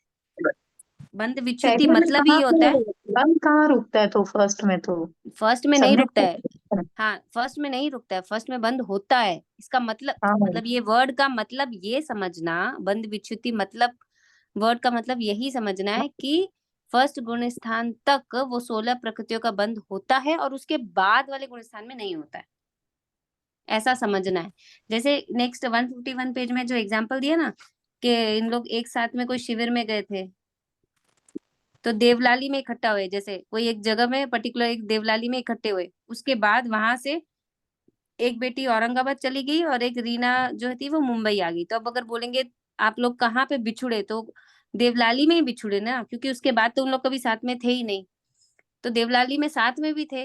बंद विच्युति पहले में मतलब कहाँ ये होता है, पे बंद कहाँ रुकता है? तो फर्स्ट में तो फर्स्ट में नहीं सम्यक रुकता है। प्रकृति। हाँ, फर्स्ट में नहीं रुकता है, फर्स्ट में बंद होता है। इसका मतलब, हाँ, ये वर्ड का मतलब ये समझना, बंद विच्युति मतलब वर्ड का मतलब यही समझना है कि फर्स्ट गुण स्थान तक वो 16 प्रकृतियों का बंद होता है और उसके बाद वाले गुण स्थान में नहीं होता है, ऐसा समझना है। जैसे नेक्स्ट 151 पेज में जो एग्जाम्पल दिया ना, कि इन लोग एक साथ में कोई शिविर में गए थे, तो देवलाली में इकट्ठा हुए। जैसे कोई एक जगह में पर्टिकुलर एक देवलाली में इकट्ठे हुए, उसके बाद वहां से एक बेटी औरंगाबाद चली गई और एक रीना जो थी वो मुंबई आ गई। तो अब अगर बोलेंगे आप लोग कहाँ पे बिछुड़े, तो देवलाली में ही बिछुड़े ना, क्योंकि उसके बाद तो उन लोग कभी साथ में थे ही नहीं। तो देवलाली में साथ में भी थे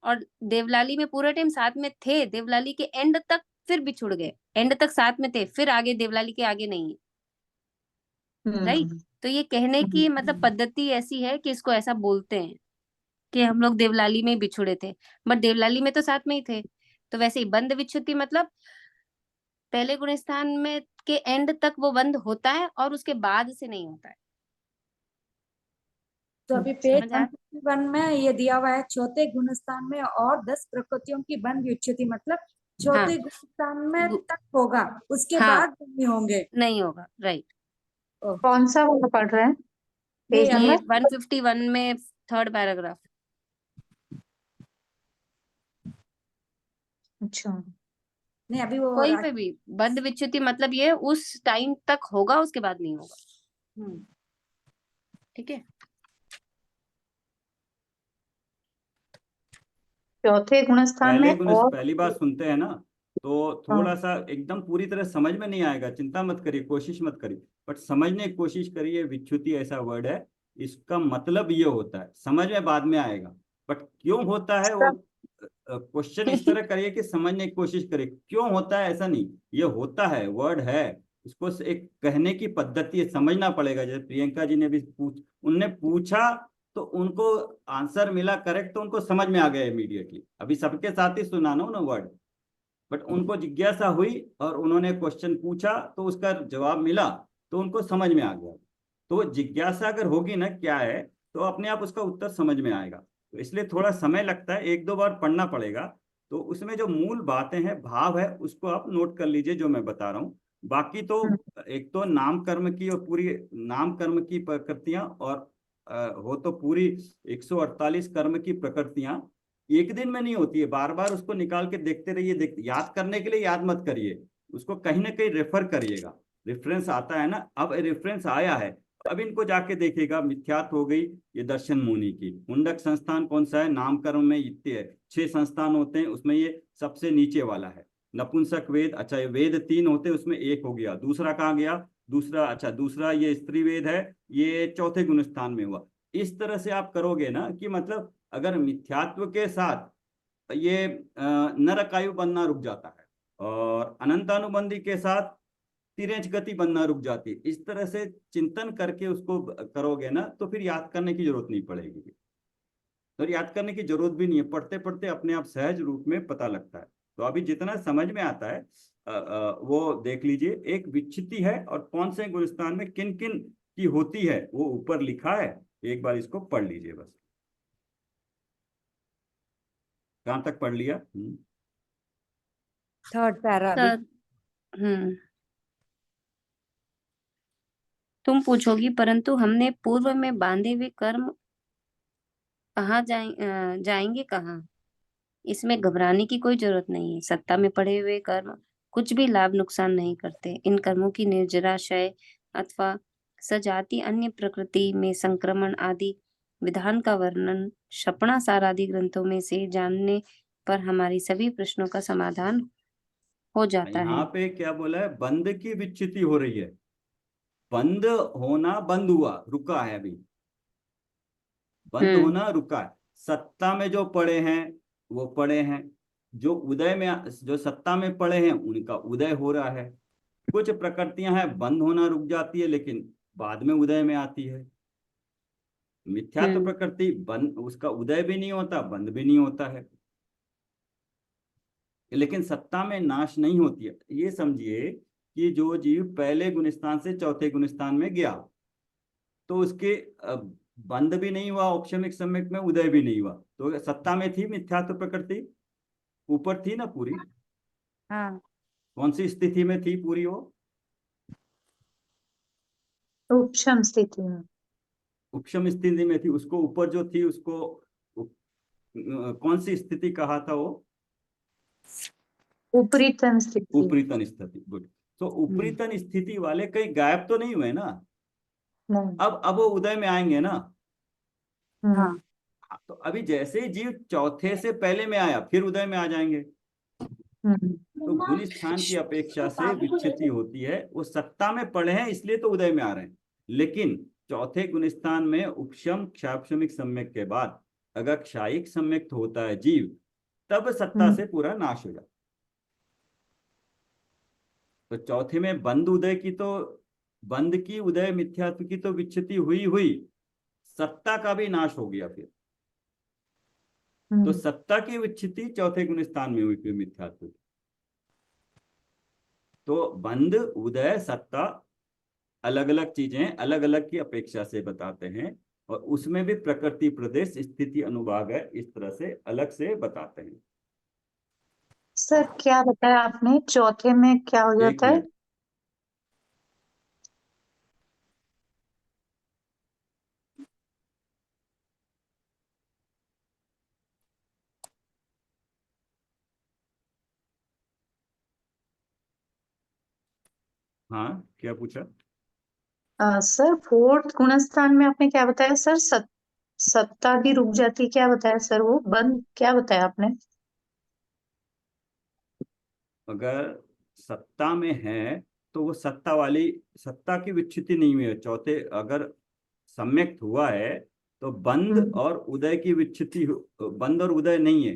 और देवलाली में पूरे टाइम साथ में थे, देवलाली के एंड तक फिर बिछुड़ गए। एंड तक साथ में थे, फिर आगे देवलाली के आगे नहीं है। राइट। हम्म। तो ये कहने की मतलब पद्धति ऐसी है कि इसको ऐसा बोलते हैं कि हम लोग देवलाली में ही बिछुड़े थे, बट देवलाली में तो साथ में ही थे। तो वैसे ही बंद विच्युति मतलब पहले गुण स्थान में के एंड तक वो बंद होता है और उसके बाद से नहीं होता है। तो अभी पेज समझ आया? 151 में ये दिया हुआ है, चौथे गुण स्थान में और 10 प्रकृतियों की बंद विच्युति मतलब हाँ, चौथे गुण स्थान में तक होगा, उसके हाँ, बाद नहीं होंगे। नहीं होगा। राइट। ओ, कौन सा वाला पढ़ रहे हैं? पेज ये नंबर 151 में 3rd पैराग्राफ। अच्छा। नहीं अभी वो कोई पे भी बंद विच्युति मतलब ये उस टाइम तक होगा, उसके बाद नहीं होगा। हम्म, ठीक है। चौथे गुणस्थान में और पहली बार सुनते हैं ना, तो हाँ, थोड़ा सा एकदम पूरी तरह समझ में नहीं आएगा, चिंता मत करिए, कोशिश मत करिए, बट समझने की कोशिश करिए। विच्युति ऐसा वर्ड है, इसका मतलब ये होता है, समझ में बाद में आएगा, बट क्यों होता है वो क्वेश्चन इस तरह करिए कि समझने की कोशिश करिए क्यों होता है, ऐसा नहीं, ये होता है, वर्ड है, इसको एक कहने की पद्धति है, समझना पड़ेगा। जैसे प्रियंका जी ने भी उनने पूछा तो उनको आंसर मिला करेक्ट, तो उनको समझ में आ गया इमीडिएटली। अभी सबके साथ ही सुना ना वर्ड, बट उनको जिज्ञासा हुई और उन्होंने क्वेश्चन पूछा तो उसका जवाब मिला, तो उनको समझ में आ गया। तो जिज्ञासा अगर होगी ना क्या है, तो अपने आप उसका उत्तर समझ में आएगा। तो इसलिए थोड़ा समय लगता है, 1-2 बार पढ़ना पड़ेगा। तो उसमें जो मूल बातें हैं, भाव है, उसको आप नोट कर लीजिए जो मैं बता रहा हूँ। बाकी तो एक तो नाम कर्म की और पूरी नाम कर्म की प्रकृतियां, और हो तो पूरी 148 कर्म की प्रकृतियां एक दिन में नहीं होती है, बार बार उसको निकाल के देखते रहिए। याद करने के लिए याद मत करिए, उसको कहीं ना कहीं रेफर करिएगा। रेफरेंस आता है ना, अब रेफरेंस आया है, अब इनको जाके देखिएगा। मिथ्यात हो गई ये दर्शन मुनि की। मुंडक संस्थान कौन सा है, नामकर्म में इतने है, 6 संस्थान होते हैं, उसमें ये सबसे नीचे वाला है। नपुंसक वेद, अच्छा ये वेद 3 होते हैं, उसमें एक हो गया, दूसरा कहाँ गया, दूसरा, अच्छा दूसरा ये स्त्री वेद है, ये चौथे गुण स्थान में हुआ। इस तरह से आप करोगे ना कि मतलब अगर मिथ्यात्व के साथ ये नरकायु बनना रुक जाता है, और अनंतानुबंधी के साथ तिरेंच गति बनना रुक जाती है। इस तरह से चिंतन करके उसको करोगे ना, तो फिर याद करने की जरूरत नहीं पड़ेगी, और याद करने की जरूरत भी नहीं है, पढ़ते पढ़ते अपने आप सहज रूप में पता लगता है। तो अभी जितना समझ में आता है वो देख लीजिए। एक विच्छिति है, और कौन से गुलिस्तान में किन किन की होती है वो ऊपर लिखा है, एक बार इसको पढ़ लीजिए बस। कहाँ तक पढ़ लिया? 3rd पैरा अभी। हम्म। तुम पूछोगी परंतु हमने पूर्व में बांधे हुए कर्म कहाँ जाएंगे कहाँ? इसमें घबराने की कोई जरूरत नहीं है। सत्ता में पड़े हुए कर्म कुछ भी लाभ नुकसान नहीं करते। इन कर्मों की निर्जराशय अथवा सजाति अन्य प्रकृति में संक्रमण आदि विधान का वर्णन क्षपणासार आदि ग्रंथों में से जानने पर हमारी सभी प्रश्नों का समाधान हो जाता है। यहाँ पे क्या बोला है, बंद की विच्छिति हो रही है। बंद होना बंद हुआ, रुका है अभी, बंद होना रुका है। सत्ता में जो पड़े हैं वो पड़े हैं, जो उदय में, जो सत्ता में पड़े हैं उनका उदय हो रहा है। कुछ प्रकृतियां हैं बंद होना रुक जाती है, लेकिन बाद में उदय में आती है। मिथ्यात्व प्रकृति बंद, उसका उदय भी नहीं होता, बंद भी नहीं होता है, लेकिन सत्ता में नाश नहीं होती है। ये समझिए कि जो जीव पहले गुणस्थान से चौथे गुणस्थान में गया, तो उसके बंद भी नहीं हुआ, औपशमिक सम्यक में उदय भी नहीं हुआ, तो सत्ता में थी मिथ्यात्व प्रकृति, ऊपर थी ना पूरी। हाँ, कौन सी स्थिति में थी पूरी वो? उपशम स्थिति में। उपशम स्थिति में थी। उसको ऊपर जो थी उसको कौन सी स्थिति कहा था वो? ऊपरी तन स्थिति। ऊपरी तन स्थिति, गुड। तो ऊपरी तन स्थिति वाले कहीं गायब तो नहीं हुए ना, नहीं। अब वो उदय में आएंगे ना। हाँ, हाँ, तो अभी जैसे ही जीव चौथे से पहले में आया, फिर उदय में आ जाएंगे। तो गुण स्थान की अपेक्षा से विच्छिति होती है, वो सत्ता में पड़े हैं इसलिए तो उदय में आ रहे हैं। लेकिन चौथे गुण स्थान में उपशम क्षापशमिक सम्यक के बाद अगर क्षायिक सम्यक होता है जीव, तब सत्ता से पूरा नाश हो जाता। तो चौथे में बंद उदय की, तो बंद की उदय मिथ्यात्व की तो विच्छिति हुई हुई, सत्ता का भी नाश हो गया फिर। तो सत्ता की विच्छिति चौथे गुण स्थान में हुई फिर मिथ्यात्व। तो बंद उदय सत्ता अलग अलग चीजें, अलग अलग की अपेक्षा से बताते हैं, और उसमें भी प्रकृति प्रदेश स्थिति अनुभाग है, इस तरह से अलग से बताते हैं। सर क्या बताया आपने, चौथे में क्या हो एक जाता है? मिनट, हाँ, क्या पूछा? सर फोर्थ गुणस्थान में आपने क्या बताया सर? सत्ता भी रुक जाती, क्या बताया सर? वो बंद क्या बताया आपने? अगर सत्ता में है तो वो सत्ता की विच्छित्ति नहीं हुई है। चौथे अगर सम्यक्त हुआ है तो बंद हम्म और उदय की विच्छित्ति बंद और उदय नहीं है।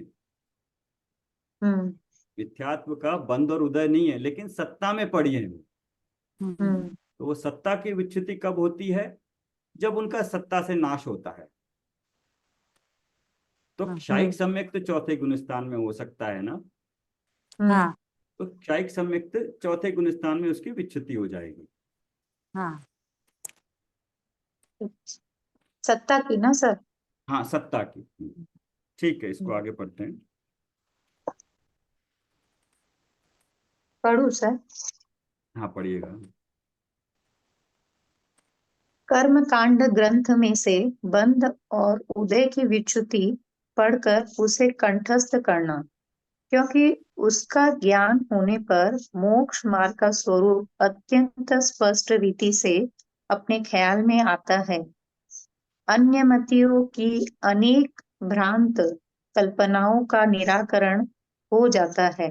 हम्म मिथ्यात्व का बंद और उदय नहीं है, लेकिन सत्ता में पड़ी है वो। हम्म तो वो सत्ता की विच्छित्ति कब होती है? जब उनका सत्ता से नाश होता है। तो क्षयिक सम्यक्त तो चौथे गुणस्थान में हो सकता है ना। हम्म हाँ तो क्षयिक सम्यक्त चौथे गुणस्थान में उसकी विच्छित्ति हो जाएगी। हाँ सत्ता की ना सर? हाँ, सत्ता की। ठीक है, इसको आगे पढ़ते हैं। पढ़ू सर? हाँ, पढ़िएगा। कर्म कांड ग्रंथ में से बंध और उदय की विच्युति पढ़कर उसे कंठस्थ करना, क्योंकि उसका ज्ञान होने पर मोक्ष मार्ग का स्वरूप अत्यंत स्पष्ट रीति से अपने ख्याल में आता है। अन्य मतियों की अनेक भ्रांत कल्पनाओं का निराकरण हो जाता है।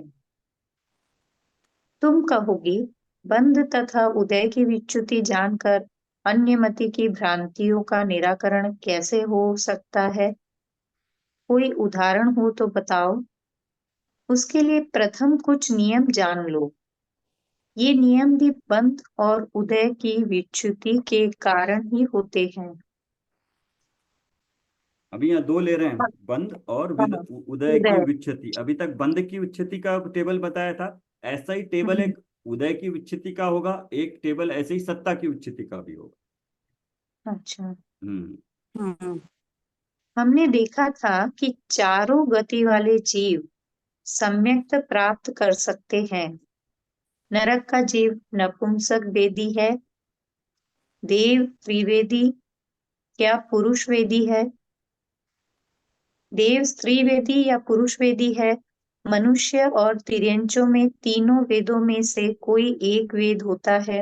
तुम कहोगे, बंध तथा उदय की विच्युति जानकर अन्य मति की भ्रांतियों का निराकरण कैसे हो सकता है? कोई उदाहरण हो तो बताओ। उसके लिए प्रथम कुछ नियम जान लो। ये नियम भी बंध और उदय की विच्युति के कारण ही होते हैं। अभी यहाँ दो ले रहे हैं, बंध और हाँ, उदय की उदय। विच्छित्ति। अभी तक बंध की विच्छित्ति का टेबल बताया था। ऐसा ही टेबल हम्म, एक उदय की विच्छित्ति का होगा, एक टेबल ऐसे ही सत्ता की विच्छित्ति का भी होगा। अच्छा। हम्म। हम्म हमने देखा था कि चारों गति वाले जीव सम्यक्त प्राप्त कर सकते हैं। नरक का जीव नपुंसक वेदी है। देव त्रिवेदी क्या पुरुष वेदी है? देव स्त्री वेदी या पुरुष वेदी है? मनुष्य और तिर्यंचों में तीनों वेदों में से कोई एक वेद होता है।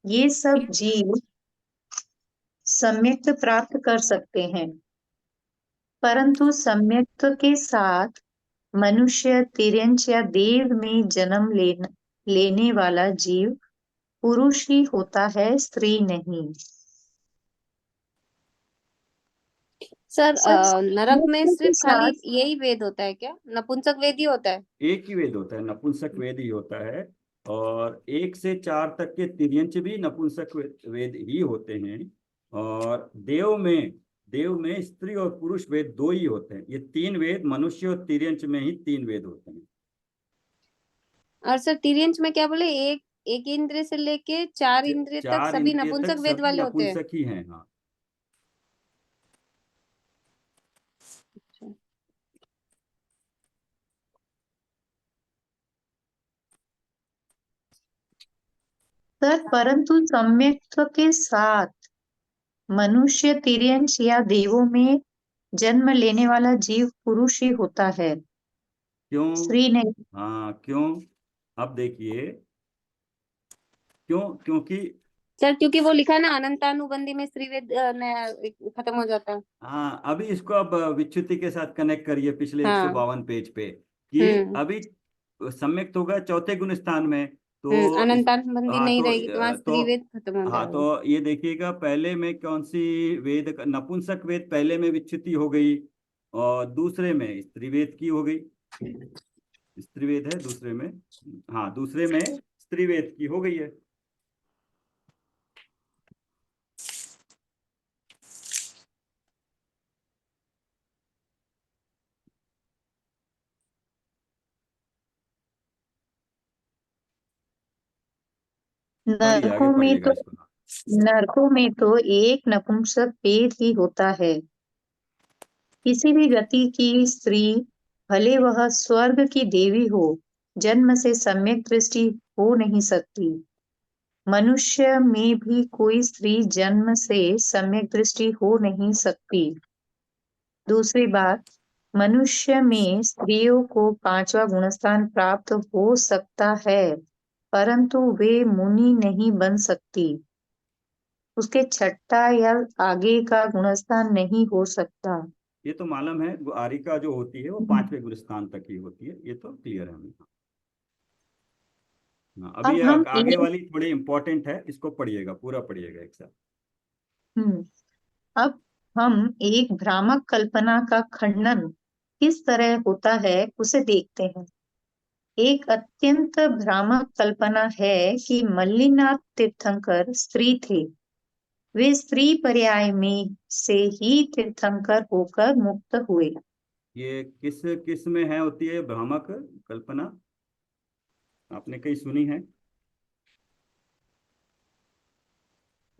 ये सब जीव सम्यक्त प्राप्त कर सकते हैं, परंतु सम्यक्त के साथ मनुष्य, तिर्यंच या देव में जन्म लेने वाला जीव पुरुष ही होता है, स्त्री नहीं। सर सर नरक में सम्यक्त के सिर्फ खाली साथ यही वेद होता है क्या? नपुंसक वेद ही होता है? एक ही वेद होता है, नपुंसक वेद ही होता है। और 1 से 4 तक के तिर्यंच भी नपुंसक वेद ही होते हैं। और देव में स्त्री और पुरुष वेद दो ही होते हैं। ये 3 वेद मनुष्य और तिर्यंच में ही 3 वेद होते हैं। और सर तिर्यंच में क्या बोले, एक एक इंद्रिय से लेके 4 इंद्रिय तक चार सभी इंद्रिय तक नपुंसक वेद सभी वाले होते हैं? नपुंसक ही हैं। हाँ। सर परंतु सम्यक्त के साथ मनुष्य, तिर्यंच या देवों में जन्म लेने वाला जीव पुरुष ही होता है, क्यों? स्त्री नहीं। हाँ, क्यों? अब देखिए, क्यों? क्योंकि सर क्योंकि वो लिखा है ना, अनंतानुबंधी में स्त्रीवेद खत्म हो जाता है। हाँ, अभी इसको अब विच्युति के साथ कनेक्ट करिए पिछले हाँ। 152 पेज पे कि हम्म अभी सम्यक्त होगा चौथे गुण स्थान में। तो अनंतानुबंधी हाँ, नहीं रहेगी तो वहां तो स्त्रीवेद खत्म हो हाँ, जाएगा। तो ये देखिएगा, पहले में कौन सी नपुंसक वेद पहले में विच्युति हो गई, और दूसरे में स्त्रीवेद की हो गई। स्त्रीवेद है दूसरे में। हाँ, दूसरे में स्त्रीवेद की हो गई है। पढ़िए, आगे नरकों में पढ़िएगा तो इसको। नरकों में तो एक नपुंसक वेद ही होता है। किसी भी गति की स्त्री, भले वह स्वर्ग की देवी हो, जन्म से सम्यक दृष्टि हो नहीं सकती। मनुष्य में भी कोई स्त्री जन्म से सम्यक दृष्टि हो नहीं सकती। दूसरी बात, मनुष्य में स्त्रियों को 5वां गुणस्थान प्राप्त हो सकता है, परंतु वे मुनि नहीं बन सकती। उसके छठा या आगे का गुणस्थान नहीं हो सकता। ये तो मालूम है, आरिका जो होती है वो 5वें गुणस्थान तक ही होती है, ये तो क्लियर है हमें। हाँ, अभी अब ये हम आगे एक वाली थोड़ी इंपॉर्टेंट है, इसको पढ़िएगा, पूरा पढ़िएगा एक साथ। हम्म, अब हम एक भ्रामक कल्पना का खंडन किस तरह होता है उसे देखते हैं। एक अत्यंत भ्रामक कल्पना है कि मल्लिनाथ तीर्थंकर स्त्री थे। वे स्त्री पर्याय में से ही तीर्थंकर होकर मुक्त हुए। ये किस किस में है होती है भ्रामक कल्पना, आपने कहीं सुनी है?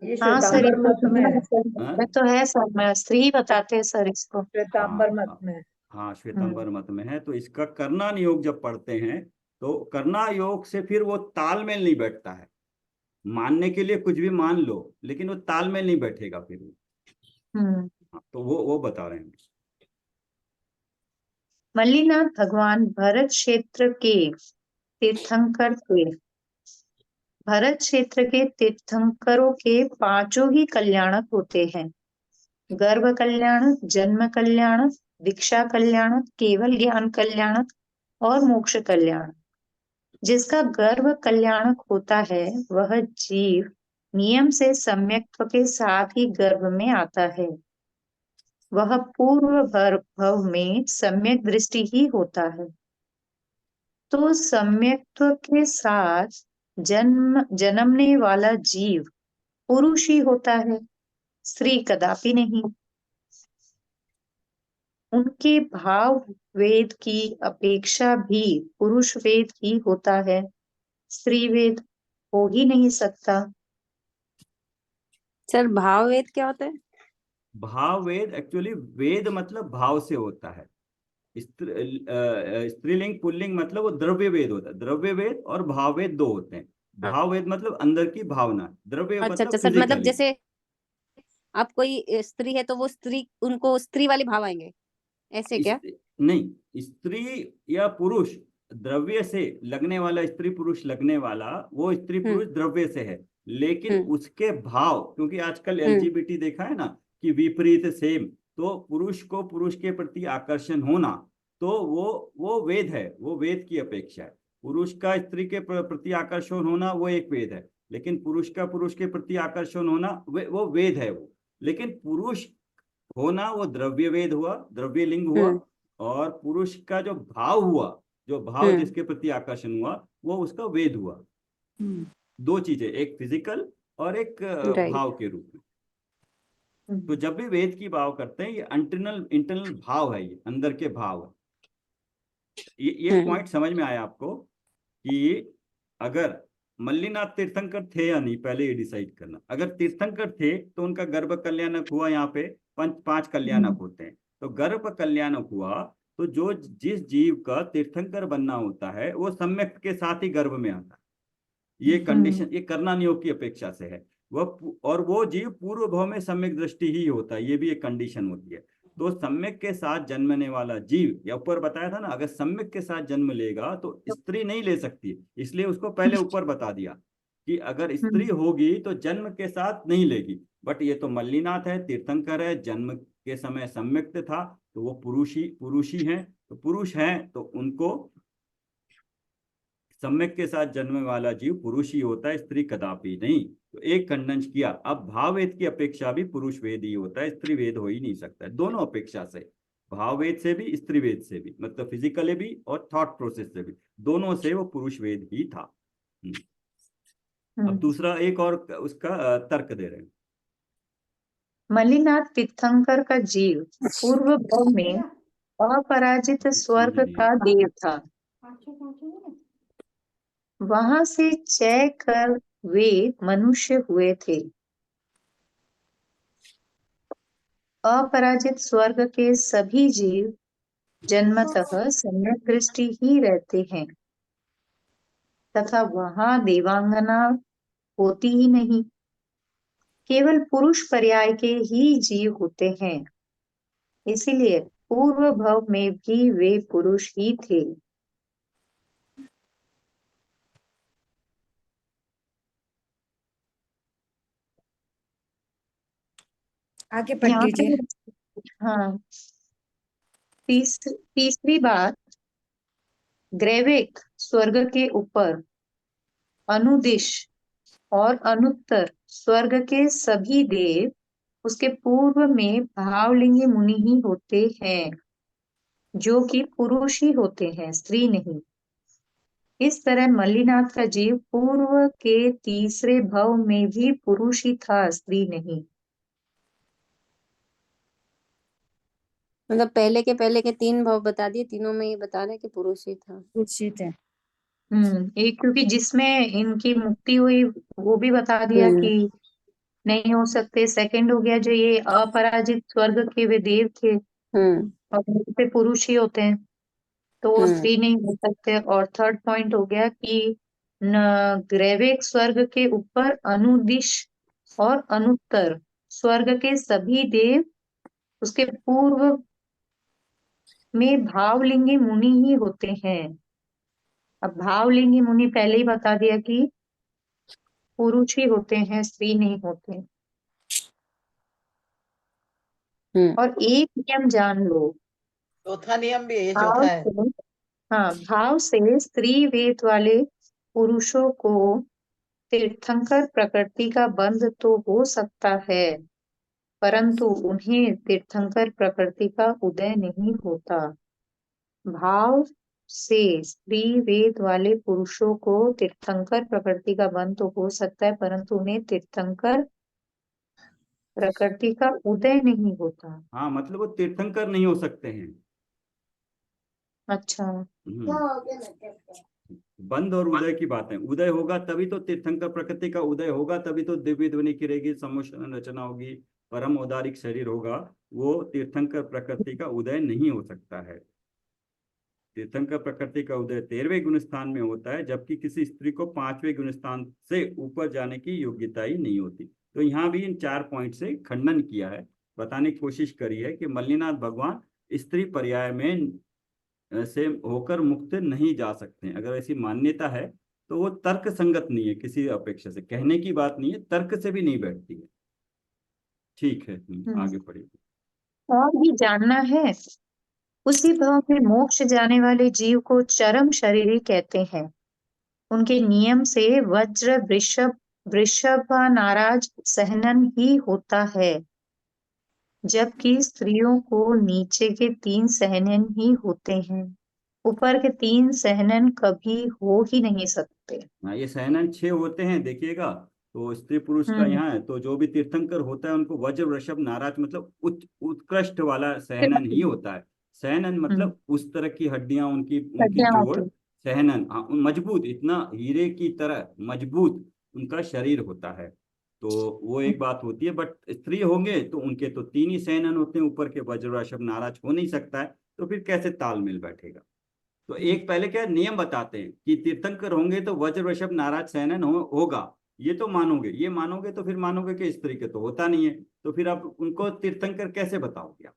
ये हाँ सर, श्वेतांबर मत में है। हाँ मैं तो है सर, मैं स्त्री बताते हैं सर इसको। श्वेतांबर हाँ मत हाँ। में। हाँ, हम्म श्वेतांबर मत में है। तो इसका करना योग जब पढ़ते हैं तो करना योग से फिर वो तालमेल नहीं बैठता है। मानने के लिए कुछ भी मान लो, लेकिन वो तालमेल नहीं बैठेगा फिर वो। हम्म हाँ, तो वो बता रहे हैं। मल्लिनाथ भगवान भरत क्षेत्र के तीर्थंकर थे। भरत क्षेत्र के तीर्थंकरों के पांचों ही कल्याणक होते हैं। गर्भ कल्याणक, जन्म कल्याणक, दीक्षा कल्याणक, केवल ज्ञान कल्याणक और मोक्ष कल्याणक। जिसका गर्भ कल्याणक होता है वह जीव नियम से सम्यक्त्व के साथ ही गर्भ में आता है। वह पूर्व भव में सम्यक दृष्टि ही होता है। तो सम्यक्त्व के साथ जन्मने वाला जीव पुरुष ही होता है, स्त्री कदापि नहीं। उनके भाव वेद की अपेक्षा भी पुरुष वेद ही होता है, स्त्री वेद हो ही नहीं सकता। सर भाव वेद क्या होता है? भाव वेद एक्चुअली वेद मतलब भाव से होता है। स्त्रीलिंग पुल्लिंग मतलब वो द्रव्य वेद होता है। द्रव्य वेद और भाव वेद दो होते हैं। भाव वेद मतलब अंदर की भावना, द्रव्य अच्छा अच्छा मतलब सर, मतलब फिजिकली। जैसे आप कोई स्त्री है तो वो स्त्री, उनको स्त्री वाले भाव आएंगे, ऐसे क्या? नहीं, स्त्री या पुरुष द्रव्य से लगने वाला, स्त्री पुरुष लगने वाला, वो स्त्री हम्म पुरुष द्रव्य से है। लेकिन हम्म उसके भाव, क्योंकि आजकल हम्म एलजीबीटी देखा है ना कि विपरीत सेम, तो पुरुष को पुरुष के प्रति आकर्षण होना, तो वो वेद है, वो वेद की अपेक्षा है। पुरुष का स्त्री के प्रति आकर्षण होना वो एक वेद है, लेकिन पुरुष का पुरुष के प्रति आकर्षण होना वो वेद है वो। लेकिन पुरुष होना वो द्रव्य वेद हुआ, द्रव्य लिंग हुआ। हम्म और पुरुष का जो भाव हुआ, जो भाव हम्म जिसके प्रति आकर्षण हुआ, वो उसका वेद हुआ। दो चीजें, एक फिजिकल और एक राइट। भाव के रूप में। तो जब भी वेद की भाव करते हैं, ये इंटरनल इंटरनल भाव है, ये अंदर के भाव है। ये हम्म पॉइंट समझ में आया आपको कि अगर मल्लिनाथ तीर्थंकर थे या नहीं, पहले ये डिसाइड करना। अगर तीर्थंकर थे तो उनका गर्भ कल्याणक हुआ। यहाँ पे पांच कल्याणक होते हैं, तो गर्भ कल्याणक हुआ तो जो जिस जीव का तीर्थंकर बनना होता है वो सम्यक के साथ ही गर्भ में आता है। ये कंडीशन, ये करना नियोग की अपेक्षा से है। और वो जीव पूर्व भाव में सम्यक दृष्टि ही होता है, ये भी एक कंडीशन होती है। तो सम्यक के साथ जन्मने वाला जीव, या ऊपर बताया था ना, अगर सम्यक के साथ जन्म लेगा तो स्त्री नहीं ले सकती, इसलिए उसको पहले ऊपर बता दिया कि अगर स्त्री होगी तो जन्म के साथ नहीं लेगी। बट ये तो मल्लिनाथ है, तीर्थंकर है, जन्म के समय सम्यक था, तो वो पुरुष ही है। तो पुरुष है तो उनको सम्यक के साथ जन्म वाला जीव पुरुष ही होता है, स्त्री कदापि नहीं। तो एक खंडन किया। अब भाव वेद की अपेक्षा भी पुरुष वेद ही होता है, स्त्री वेद हो ही नहीं सकता है। दोनों अपेक्षा से, भाव वेद से भी, स्त्री वेद से भी, मतलब फिजिकली भी और थॉट प्रोसेस से भी, दोनों से वो पुरुष वेद ही था। अब दूसरा एक और उसका तर्क दे रहे हैं। मल्लिनाथ तीर्थंकर का जीव पूर्व भाव में अपराजित समझ स्वर्ग नहीं का देव था। वहां से चय कर वे मनुष्य हुए थे। अपराजित स्वर्ग के सभी जीव जन्मतः सम्यक दृष्टि ही रहते हैं तथा वहां देवांगना होती ही नहीं। केवल पुरुष पर्याय के ही जीव होते हैं, इसीलिए पूर्व भव में भी वे पुरुष ही थे। आगे पढ़ यहाँ लीजिए। पे हाँ, तीसरी बात, ग्रैविक स्वर्ग के ऊपर, अनुदिश और अनुत्तर स्वर्ग के सभी देव उसके पूर्व में भावलिंगी मुनि ही होते हैं, जो कि पुरुष ही होते हैं, स्त्री नहीं। इस तरह मल्लीनाथ का जीव पूर्व के तीसरे भव में भी पुरुष ही था, स्त्री नहीं। मतलब पहले के 3 भाव बता दिए, तीनों में ये बता रहे कि पुरुष ही था। उचित है। एक क्योंकि जिसमें इनकी मुक्ति हुई वो भी बता दिया हम्म। कि नहीं हो सकते। सेकंड हो गया जो ये अपराजित स्वर्ग के वे देव थे हम्म। और वहीं पे पुरुष ही होते हैं, तो वो हम्म। स्त्री नहीं हो सकते। और थर्ड पॉइंट हो गया कि न ग्रैविक स्वर्ग के ऊपर, अनुदिश और अनुत्तर स्वर्ग के सभी देव उसके पूर्व में भावलिंगी मुनि ही होते हैं। अब भावलिंगी मुनि पहले ही बता दिया कि पुरुष ही होते हैं, स्त्री नहीं होते। हम्म। और एक नियम जान लो, चौथा नियम भी है, ये भाव चौथा है। से भाव से स्त्री वेद वाले पुरुषों को तीर्थंकर प्रकृति का बंध तो हो सकता है, परंतु उन्हें तीर्थंकर प्रकृति का उदय नहीं होता। भाव से स्त्री वेद वाले पुरुषों को तीर्थंकर प्रकृति का बंध तो हो सकता है, परंतु उन्हें तीर्थंकर प्रकृति का उदय नहीं होता। हाँ, मतलब वो तीर्थंकर नहीं हो सकते हैं। अच्छा। बंध और उदय की बात है। उदय होगा तभी तो तीर्थंकर प्रकृति का उदय होगा, तभी तो दिव्य ध्वनि गिरेगी, समूह रचना होगी, परम औदारिक शरीर होगा। वो तीर्थंकर प्रकृति का उदय नहीं हो सकता है। तीर्थंकर प्रकृति का उदय 13वें गुण स्थान में होता है, जबकि किसी स्त्री को 5वें गुण स्थान से ऊपर जाने की योग्यता ही नहीं होती। तो यहाँ भी इन 4 पॉइंट से खंडन किया है, बताने की कोशिश करी है कि मल्लीनाथ भगवान स्त्री पर्याय में से होकर मुक्त नहीं जा सकते हैं। अगर ऐसी मान्यता है तो वो तर्क संगत नहीं है, किसी अपेक्षा से कहने की बात नहीं है, तर्क से भी नहीं बैठती है। ठीक है, आगे पढ़िए। और भी जानना है, उसी भाव में मोक्ष जाने वाले जीव को चरम शरीरी कहते हैं। उनके नियम से वज्र वृषभ वृषभ नाराज सहनन ही होता है, जबकि स्त्रियों को नीचे के 3 सहनन ही होते हैं। ऊपर के 3 सहनन कभी हो ही नहीं सकते। हाँ, ये सहनन 6 होते हैं, देखिएगा। तो स्त्री पुरुष का हम्म। यहाँ है, तो जो भी तीर्थंकर होता है उनको वज्र वृषभ नाराज मतलब उत्कृष्ट वाला सहनन ही होता है। सहनन हम्म, मतलब उस तरह की हड्डियां, उनकी उनकी हड्डियां जोड़। होती। सहनन, हाँ, मजबूत, इतना हीरे की तरह मजबूत उनका शरीर होता है। तो वो एक बात होती है। बट स्त्री होंगे तो उनके तो 3 ही सहनन होते हैं, ऊपर के वज्र वृषभ नाराज हो नहीं सकता है। तो फिर कैसे तालमेल बैठेगा? तो एक पहले क्या नियम बताते हैं कि तीर्थंकर होंगे तो वज्र वृषभ नाराज सहनन होगा। ये तो मानोगे, ये मानोगे तो फिर मानोगे कि स्त्री के तो होता नहीं है। तो फिर आप उनको तीर्थंकर कैसे बताओगे आप?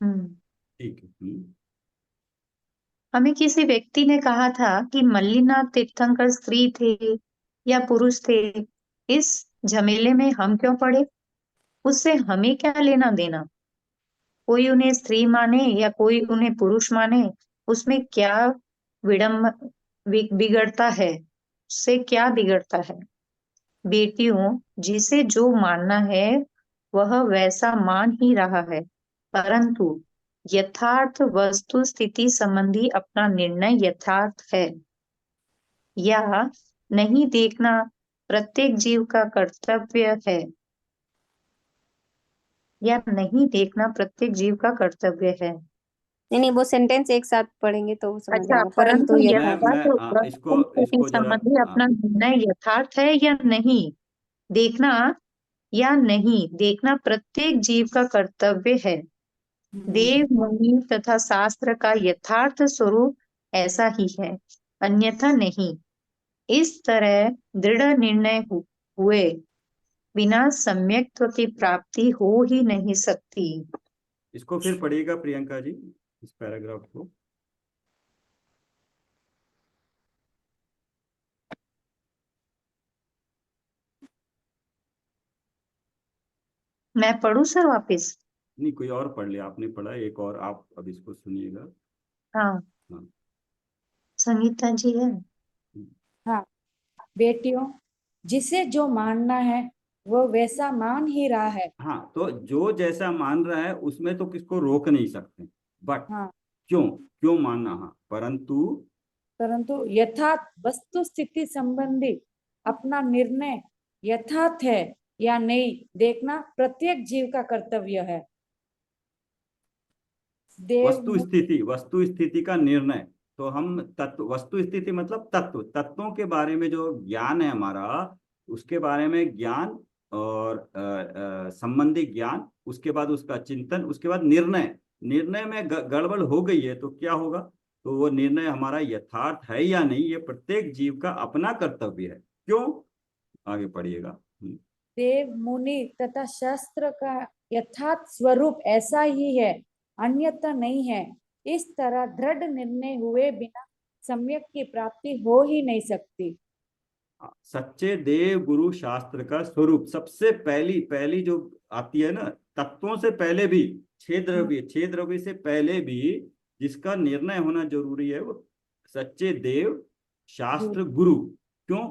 हम्म। ठीक है। हमें किसी व्यक्ति ने कहा था कि मल्लीनाथ तीर्थंकर स्त्री थे या पुरुष थे, इस झमेले में हम क्यों पड़े? उससे हमें क्या लेना देना? कोई उन्हें स्त्री माने या कोई उन्हें पुरुष माने, उसमें क्या बिगड़ता है? उससे क्या बिगड़ता है? बेटियों, जिसे जो मानना है वह वैसा मान ही रहा है, परंतु यथार्थ वस्तु स्थिति संबंधी अपना निर्णय यथार्थ है या नहीं देखना प्रत्येक जीव का कर्तव्य है, या नहीं देखना प्रत्येक जीव का कर्तव्य है। नहीं, वो सेंटेंस एक साथ पढ़ेंगे तो समझ अच्छा, आएगा। परंतु परंतु मैं यथार्थ। यथार्थ इसको वस्तु स्थिति इसको जरा, संबंधी अपना निर्णय यथार्थ है या नहीं देखना, या नहीं देखना प्रत्येक जीव का कर्तव्य है। देव मुनि तथा शास्त्र का यथार्थ स्वरूप ऐसा ही है, अन्यथा नहीं। इस तरह दृढ़ निर्णय हुए बिना सम्यक्त्व की प्राप्ति हो ही नहीं सकती। इसको फिर पढ़िएगा प्रियंका जी, इस पैराग्राफ को। मैं पढ़ूं सर वापिस? नहीं, कोई और पढ़ ले, आपने पढ़ा एक और, आप अब इसको सुनिएगा। हाँ, हाँ। संगीता जी है। हाँ बेटियों, जिसे जो मानना है वो वैसा मान ही रहा है। हाँ, तो जो जैसा मान रहा है उसमें तो किसको रोक नहीं सकते, बट हाँ, क्यों क्यों मानना, हाँ, परंतु परंतु यथार्थ वस्तु स्थिति संबंधी अपना निर्णय यथार्थ है या नहीं देखना प्रत्येक जीव का कर्तव्य है। देव वस्तु स्थिति का निर्णय, तो हम तत्व, वस्तु स्थिति मतलब तत्व, तत्वों के बारे में जो ज्ञान है हमारा, उसके बारे में ज्ञान और संबंधी ज्ञान, उसके बाद उसका चिंतन, उसके बाद निर्णय, निर्णय में गड़बड़ हो गई है तो क्या होगा, तो वो निर्णय हमारा यथार्थ है या नहीं, ये प्रत्येक जीव का अपना कर्तव्य है। क्यों, आगे पढ़िएगा। देव मुनि तथा शास्त्र का यथार्थ स्वरूप ऐसा ही है, अन्यथा नहीं है। इस तरह दृढ़ निर्णय हुए बिना सम्यक की प्राप्ति हो ही नहीं सकती। सच्चे देव गुरु शास्त्र का स्वरूप, सबसे पहली पहली जो आती है ना, तत्वों से पहले भी, छह द्रव्य से पहले भी जिसका निर्णय होना जरूरी है, वो सच्चे देव शास्त्र गुरु। क्यों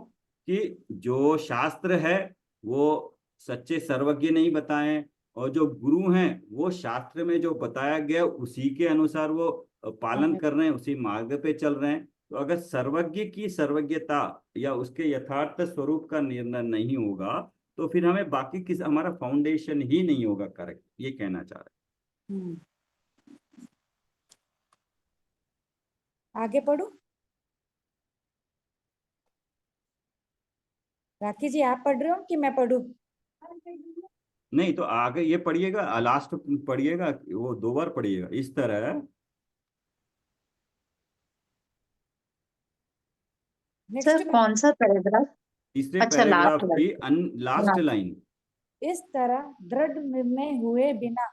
कि जो शास्त्र है वो सच्चे सर्वज्ञ नहीं बताए, और जो गुरु हैं वो शास्त्र में जो बताया गया उसी के अनुसार वो पालन कर रहे हैं, उसी मार्ग पे चल रहे हैं। तो अगर सर्वज्ञ की सर्वज्ञता या उसके यथार्थ स्वरूप का निर्णय नहीं होगा, तो फिर हमें बाकी किस, हमारा फाउंडेशन ही नहीं होगा करेक्ट, ये कहना चाह रहे हम्म। आगे पढ़ो। राखी जी आप पढ़ रहे हो कि मैं पढ़ूं? नहीं, तो आगे ये पढ़िएगा, लास्ट पढ़िएगा, वो 2 बार पढ़िएगा इस तरह। नेक्स्ट सर में कौन सा पैराग्राफ? तीसरे अच्छा, पैराग्राफ लास्ट की लास्ट वाला। लाइन। इस तरह दृढ़ निर्णय हुए बिना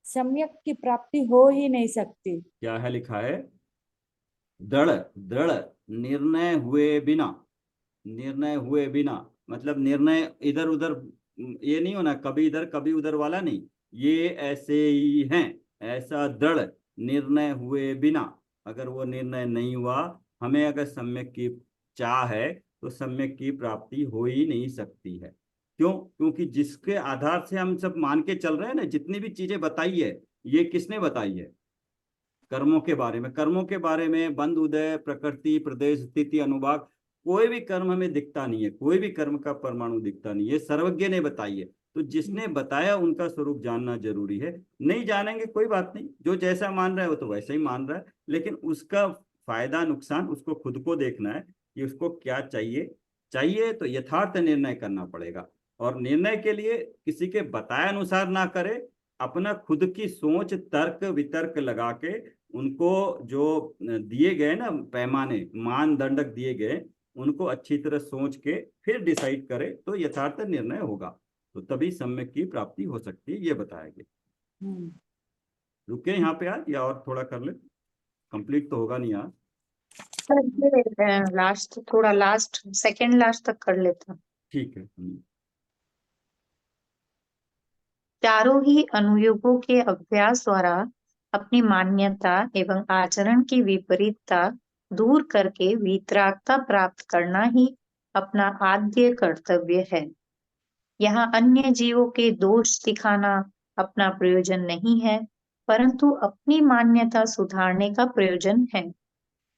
सम्यक की प्राप्ति हो ही नहीं सकती। क्या है लिखा है, दृढ़ दृढ़ निर्णय हुए बिना, निर्णय हुए बिना मतलब निर्णय इधर उधर, ये नहीं होना कभी इधर कभी उधर वाला नहीं, ये ऐसे ही हैं, ऐसा दृढ़ निर्णय हुए बिना, अगर वो निर्णय नहीं हुआ, हमें अगर सम्यक की चाह है तो सम्यक की प्राप्ति हो ही नहीं सकती है। क्यों, क्योंकि जिसके आधार से हम सब मान के चल रहे हैं ना, जितनी भी चीजें बताई है, ये किसने बताई है, कर्मों के बारे में, कर्मों के बारे में बंद उदय प्रकृति प्रदेश स्थिति अनुभाग, कोई भी कर्म हमें दिखता नहीं है, कोई भी कर्म का परमाणु दिखता नहीं है, सर्वज्ञ ने बताई है। तो जिसने बताया उनका स्वरूप जानना जरूरी है। नहीं जानेंगे कोई बात नहीं, जो जैसा मान रहा है वो तो वैसा ही मान रहा है, लेकिन उसका फायदा नुकसान उसको खुद को देखना है कि उसको क्या चाहिए। चाहिए तो यथार्थ निर्णय करना पड़ेगा, और निर्णय के लिए किसी के बताए अनुसार ना करे, अपना खुद की सोच तर्क वितर्क लगा के, उनको जो दिए गए ना पैमाने मानदंडक दिए गए, उनको अच्छी तरह सोच के फिर डिसाइड करे तो यथार्थ निर्णय होगा, तो तभी सम्यक की प्राप्ति हो सकती है, ये बताया गया। हम्म। रुके यहाँ पे आज, या और थोड़ा कर ले, कंप्लीट तो होगा नहीं आज। सर लास्ट, थोड़ा लास्ट, सेकंड लास्ट तक कर लेता। ठीक है। चारों ही अनुयुगों के अभ्यास द्वारा अपनी मान्यता एवं आचरण की विपरीतता दूर करके वितरागता प्राप्त करना ही अपना आद्य कर्तव्य है। यहाँ अन्य जीवों के दोष दिखाना अपना प्रयोजन नहीं है, परंतु अपनी मान्यता सुधारने का प्रयोजन है।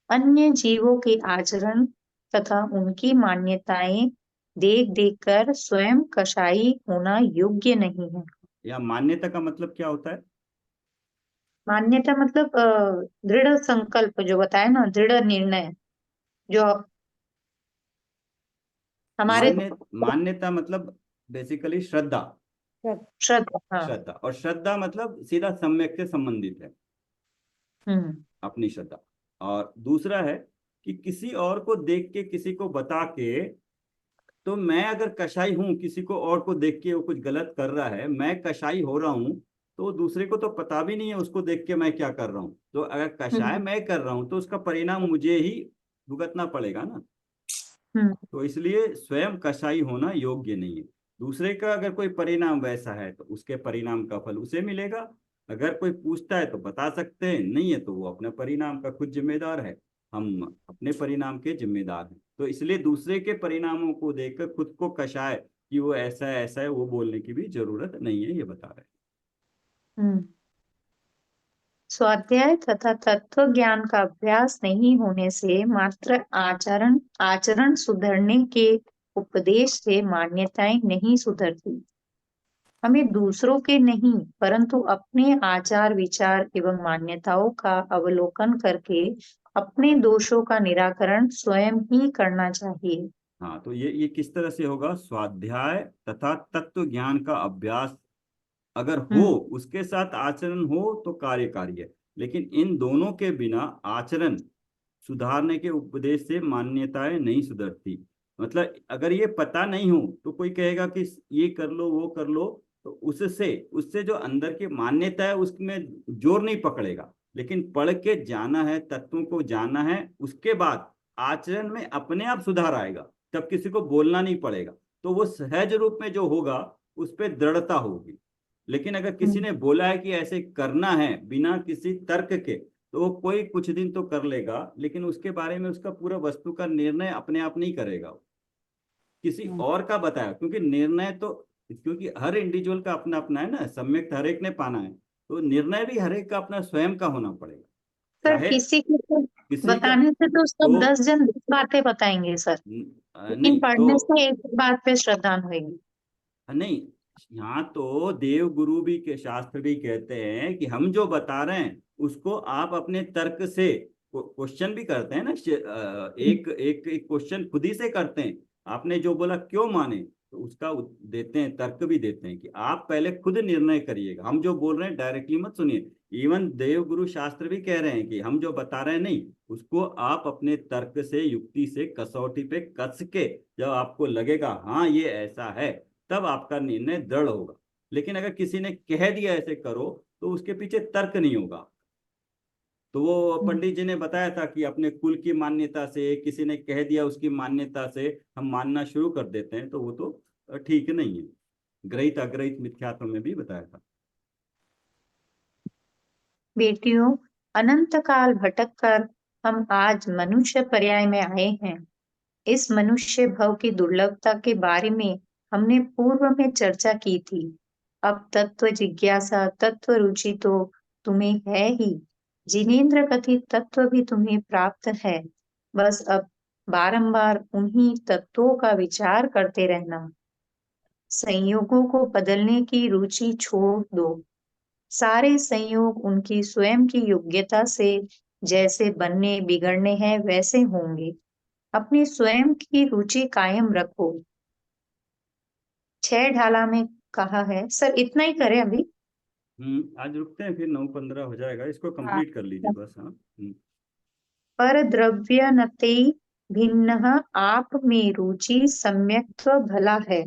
अन्य जीवों के आचरण तथा उनकी मान्यताएं देख देख कर स्वयं कसाई होना योग्य नहीं है। या मान्यता का मतलब क्या होता है, मान्यता मतलब दृढ़ संकल्प, जो बताया ना, दृढ़ निर्णय, जो हमारे मान्यता मतलब बेसिकली श्रद्धा, श्रद्धा। हाँ। श्रद्धा, और श्रद्धा मतलब सीधा सम्यक से संबंधित है, हम्म। अपनी श्रद्धा। और दूसरा है कि किसी और को देख के किसी को बता के, तो मैं अगर कसाई हूं, किसी को और को देख के वो कुछ गलत कर रहा है, मैं कसाई हो रहा हूं, तो दूसरे को तो पता भी नहीं है उसको देख के मैं क्या कर रहा हूं, तो अगर कसाय हम्म। मैं कर रहा हूं तो उसका परिणाम मुझे ही भुगतना पड़ेगा ना। हम्म। तो इसलिए स्वयं कसाई होना योग्य नहीं है। दूसरे का अगर कोई परिणाम वैसा है तो उसके परिणाम का फल उसे मिलेगा। अगर कोई पूछता है तो बता सकते हैं, नहीं है तो वो अपने परिणाम का खुद जिम्मेदार है। हम अपने परिणाम के जिम्मेदार हैं, तो इसलिए दूसरे के परिणामों को देखकर खुद को कषाय कि वो ऐसा है वो बोलने की भी जरूरत नहीं है, ये बता रहे हैं। हम्म। स्वाध्याय तथा तत्व ज्ञान का अभ्यास नहीं होने से मात्र आचरण आचरण सुधरने के उपदेश से मान्यताएं नहीं सुधरती। हमें दूसरों के नहीं परंतु अपने आचार विचार एवं मान्यताओं का अवलोकन करके अपने दोषों का निराकरण स्वयं ही करना चाहिए। हाँ, तो ये किस तरह से होगा? स्वाध्याय तथा तत्व ज्ञान का अभ्यास अगर हो, हम्म। उसके साथ आचरण हो तो कार्यकारी है। लेकिन इन दोनों के बिना आचरण सुधारने के उपदेश से मान्यताएं नहीं सुधरती। मतलब अगर ये पता नहीं हो तो कोई कहेगा कि ये कर लो वो कर लो, तो उससे उससे जो अंदर की मान्यता है उसमें जोर नहीं पकड़ेगा। लेकिन पढ़ के जाना है, तत्वों को जानना है, उसके बाद आचरण में अपने आप सुधार आएगा, तब किसी को बोलना नहीं पड़ेगा। तो वो सहज रूप में जो होगा उस पर दृढ़ता होगी। लेकिन अगर किसी ने बोला है कि ऐसे करना है बिना किसी तर्क के, तो वो कोई कुछ दिन तो कर लेगा, लेकिन उसके बारे में उसका पूरा वस्तु का निर्णय अपने आप नहीं करेगा, किसी और का बताया। क्योंकि निर्णय तो, क्योंकि हर इंडिविजुअल का अपना अपना है ना, सम्यक हर एक ने पाना है, तो निर्णय भी हर एक का अपना स्वयं का होना पड़ेगा। सर चाहे किसी को तो किसी का बताने से तो सब तो 10 जन 10 बातें बताएंगे सर, लेकिन नहीं तो पढ़ने से एक बात पे श्रद्धा होगी। नहीं, यहाँ तो देव गुरु भी के शास्त्र भी कहते हैं कि हम जो बता रहे हैं उसको आप अपने तर्क से क्वेश्चन भी करते हैं ना, एक एक एक क्वेश्चन खुद ही से करते हैं। आपने जो बोला क्यों माने, तो उसका देते हैं, तर्क भी देते हैं कि आप पहले खुद निर्णय करिएगा, हम जो बोल रहे हैं डायरेक्टली मत सुनिए। इवन देव गुरु शास्त्र भी कह रहे हैं कि हम जो बता रहे हैं नहीं, उसको आप अपने तर्क से, युक्ति से, कसौटी पे कस के, जब आपको लगेगा हाँ ये ऐसा है, तब आपका निर्णय दृढ़ होगा। लेकिन अगर किसी ने कह दिया ऐसे करो, तो उसके पीछे तर्क नहीं होगा। तो वो पंडित जी ने बताया था कि अपने कुल की मान्यता से, किसी ने कह दिया उसकी मान्यता से हम मानना शुरू कर देते हैं, तो वो तो ठीक नहीं है। ग्रहित अग्रहित मिथ्यात्व में भी बताया था। बेटियों, अनंत काल भटक कर हम आज मनुष्य पर्याय में आए हैं। इस मनुष्य भव की दुर्लभता के बारे में हमने पूर्व में चर्चा की थी। अब तत्व जिज्ञासा, तत्व रुचि तो तुम्हें है ही, जिनेन्द्र कथित तत्व भी तुम्हें प्राप्त है। बस अब बारंबार उन्हीं तत्वों का विचार करते रहना। संयोगों को बदलने की रुचि छोड़ दो। सारे संयोग उनकी स्वयं की योग्यता से जैसे बनने बिगड़ने हैं वैसे होंगे। अपनी स्वयं की रुचि कायम रखो। 6 ढाला में कहा है। सर इतना ही करें अभी? आज रुकते हैं, फिर 9:15 हो जाएगा, इसको हाँ। कंप्लीट कर लीजिए बस। हाँ। पर द्रव्य नते भिन्न आप में रुचि सम्यक्त्व भला है।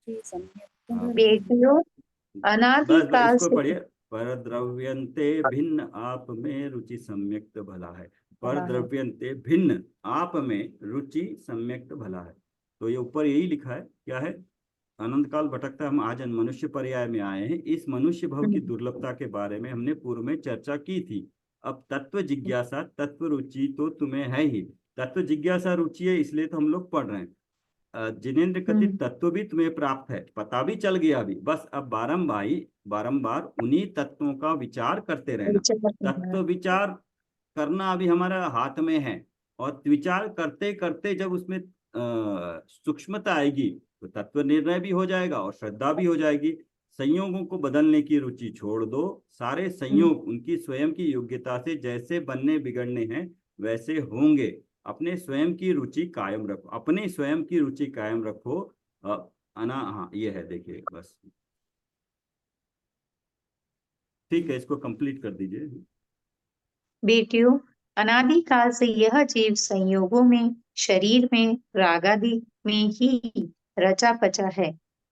हाँ, बेटियों, बस बस अनादिकाल इसको से पढ़िए। पर द्रव्यंते भिन्न आप में रुचि सम्यक्त भला है। पर द्रव्यंते भिन्न आप में रुचि सम्यक्त भला है। तो ये ऊपर यही लिखा है, क्या है? अनंत काल भटकता हम आज मनुष्य पर्याय में आए हैं। इस मनुष्य भव की दुर्लभता के बारे में हमने पूर्व में चर्चा की थी। अब तत्व जिज्ञासा, तत्व रुचि तो तुम्हें है ही। तत्व जिज्ञासा रुचि है, इसलिए तो हम लोग पढ़ रहे हैं। जिनेन्द्र कथित तत्व भी तुम्हें प्राप्त है, पता भी चल गया अभी। बस अब बारंबार उन्हीं तत्वों का विचार करते रहना। तत्व विचार करना अभी हमारा हाथ में है, और विचार करते करते जब उसमें सूक्ष्मता आएगी तो तत्व निर्णय भी हो जाएगा और श्रद्धा भी हो जाएगी। संयोगों को बदलने की रुचि छोड़ दो। सारे संयोग उनकी स्वयं की योग्यता से जैसे बनने बिगड़ने हैं वैसे होंगे। अपने स्वयं की रुचि कायम रखो, अपने स्वयं की रुचि कायम रखो। हाँ ये है, देखिए बस ठीक है, इसको कंप्लीट कर दीजिए। बेटियों, अनादिकाल से यह जीव संयोगों में, शरीर में, रागादि में ही रचा पचा है।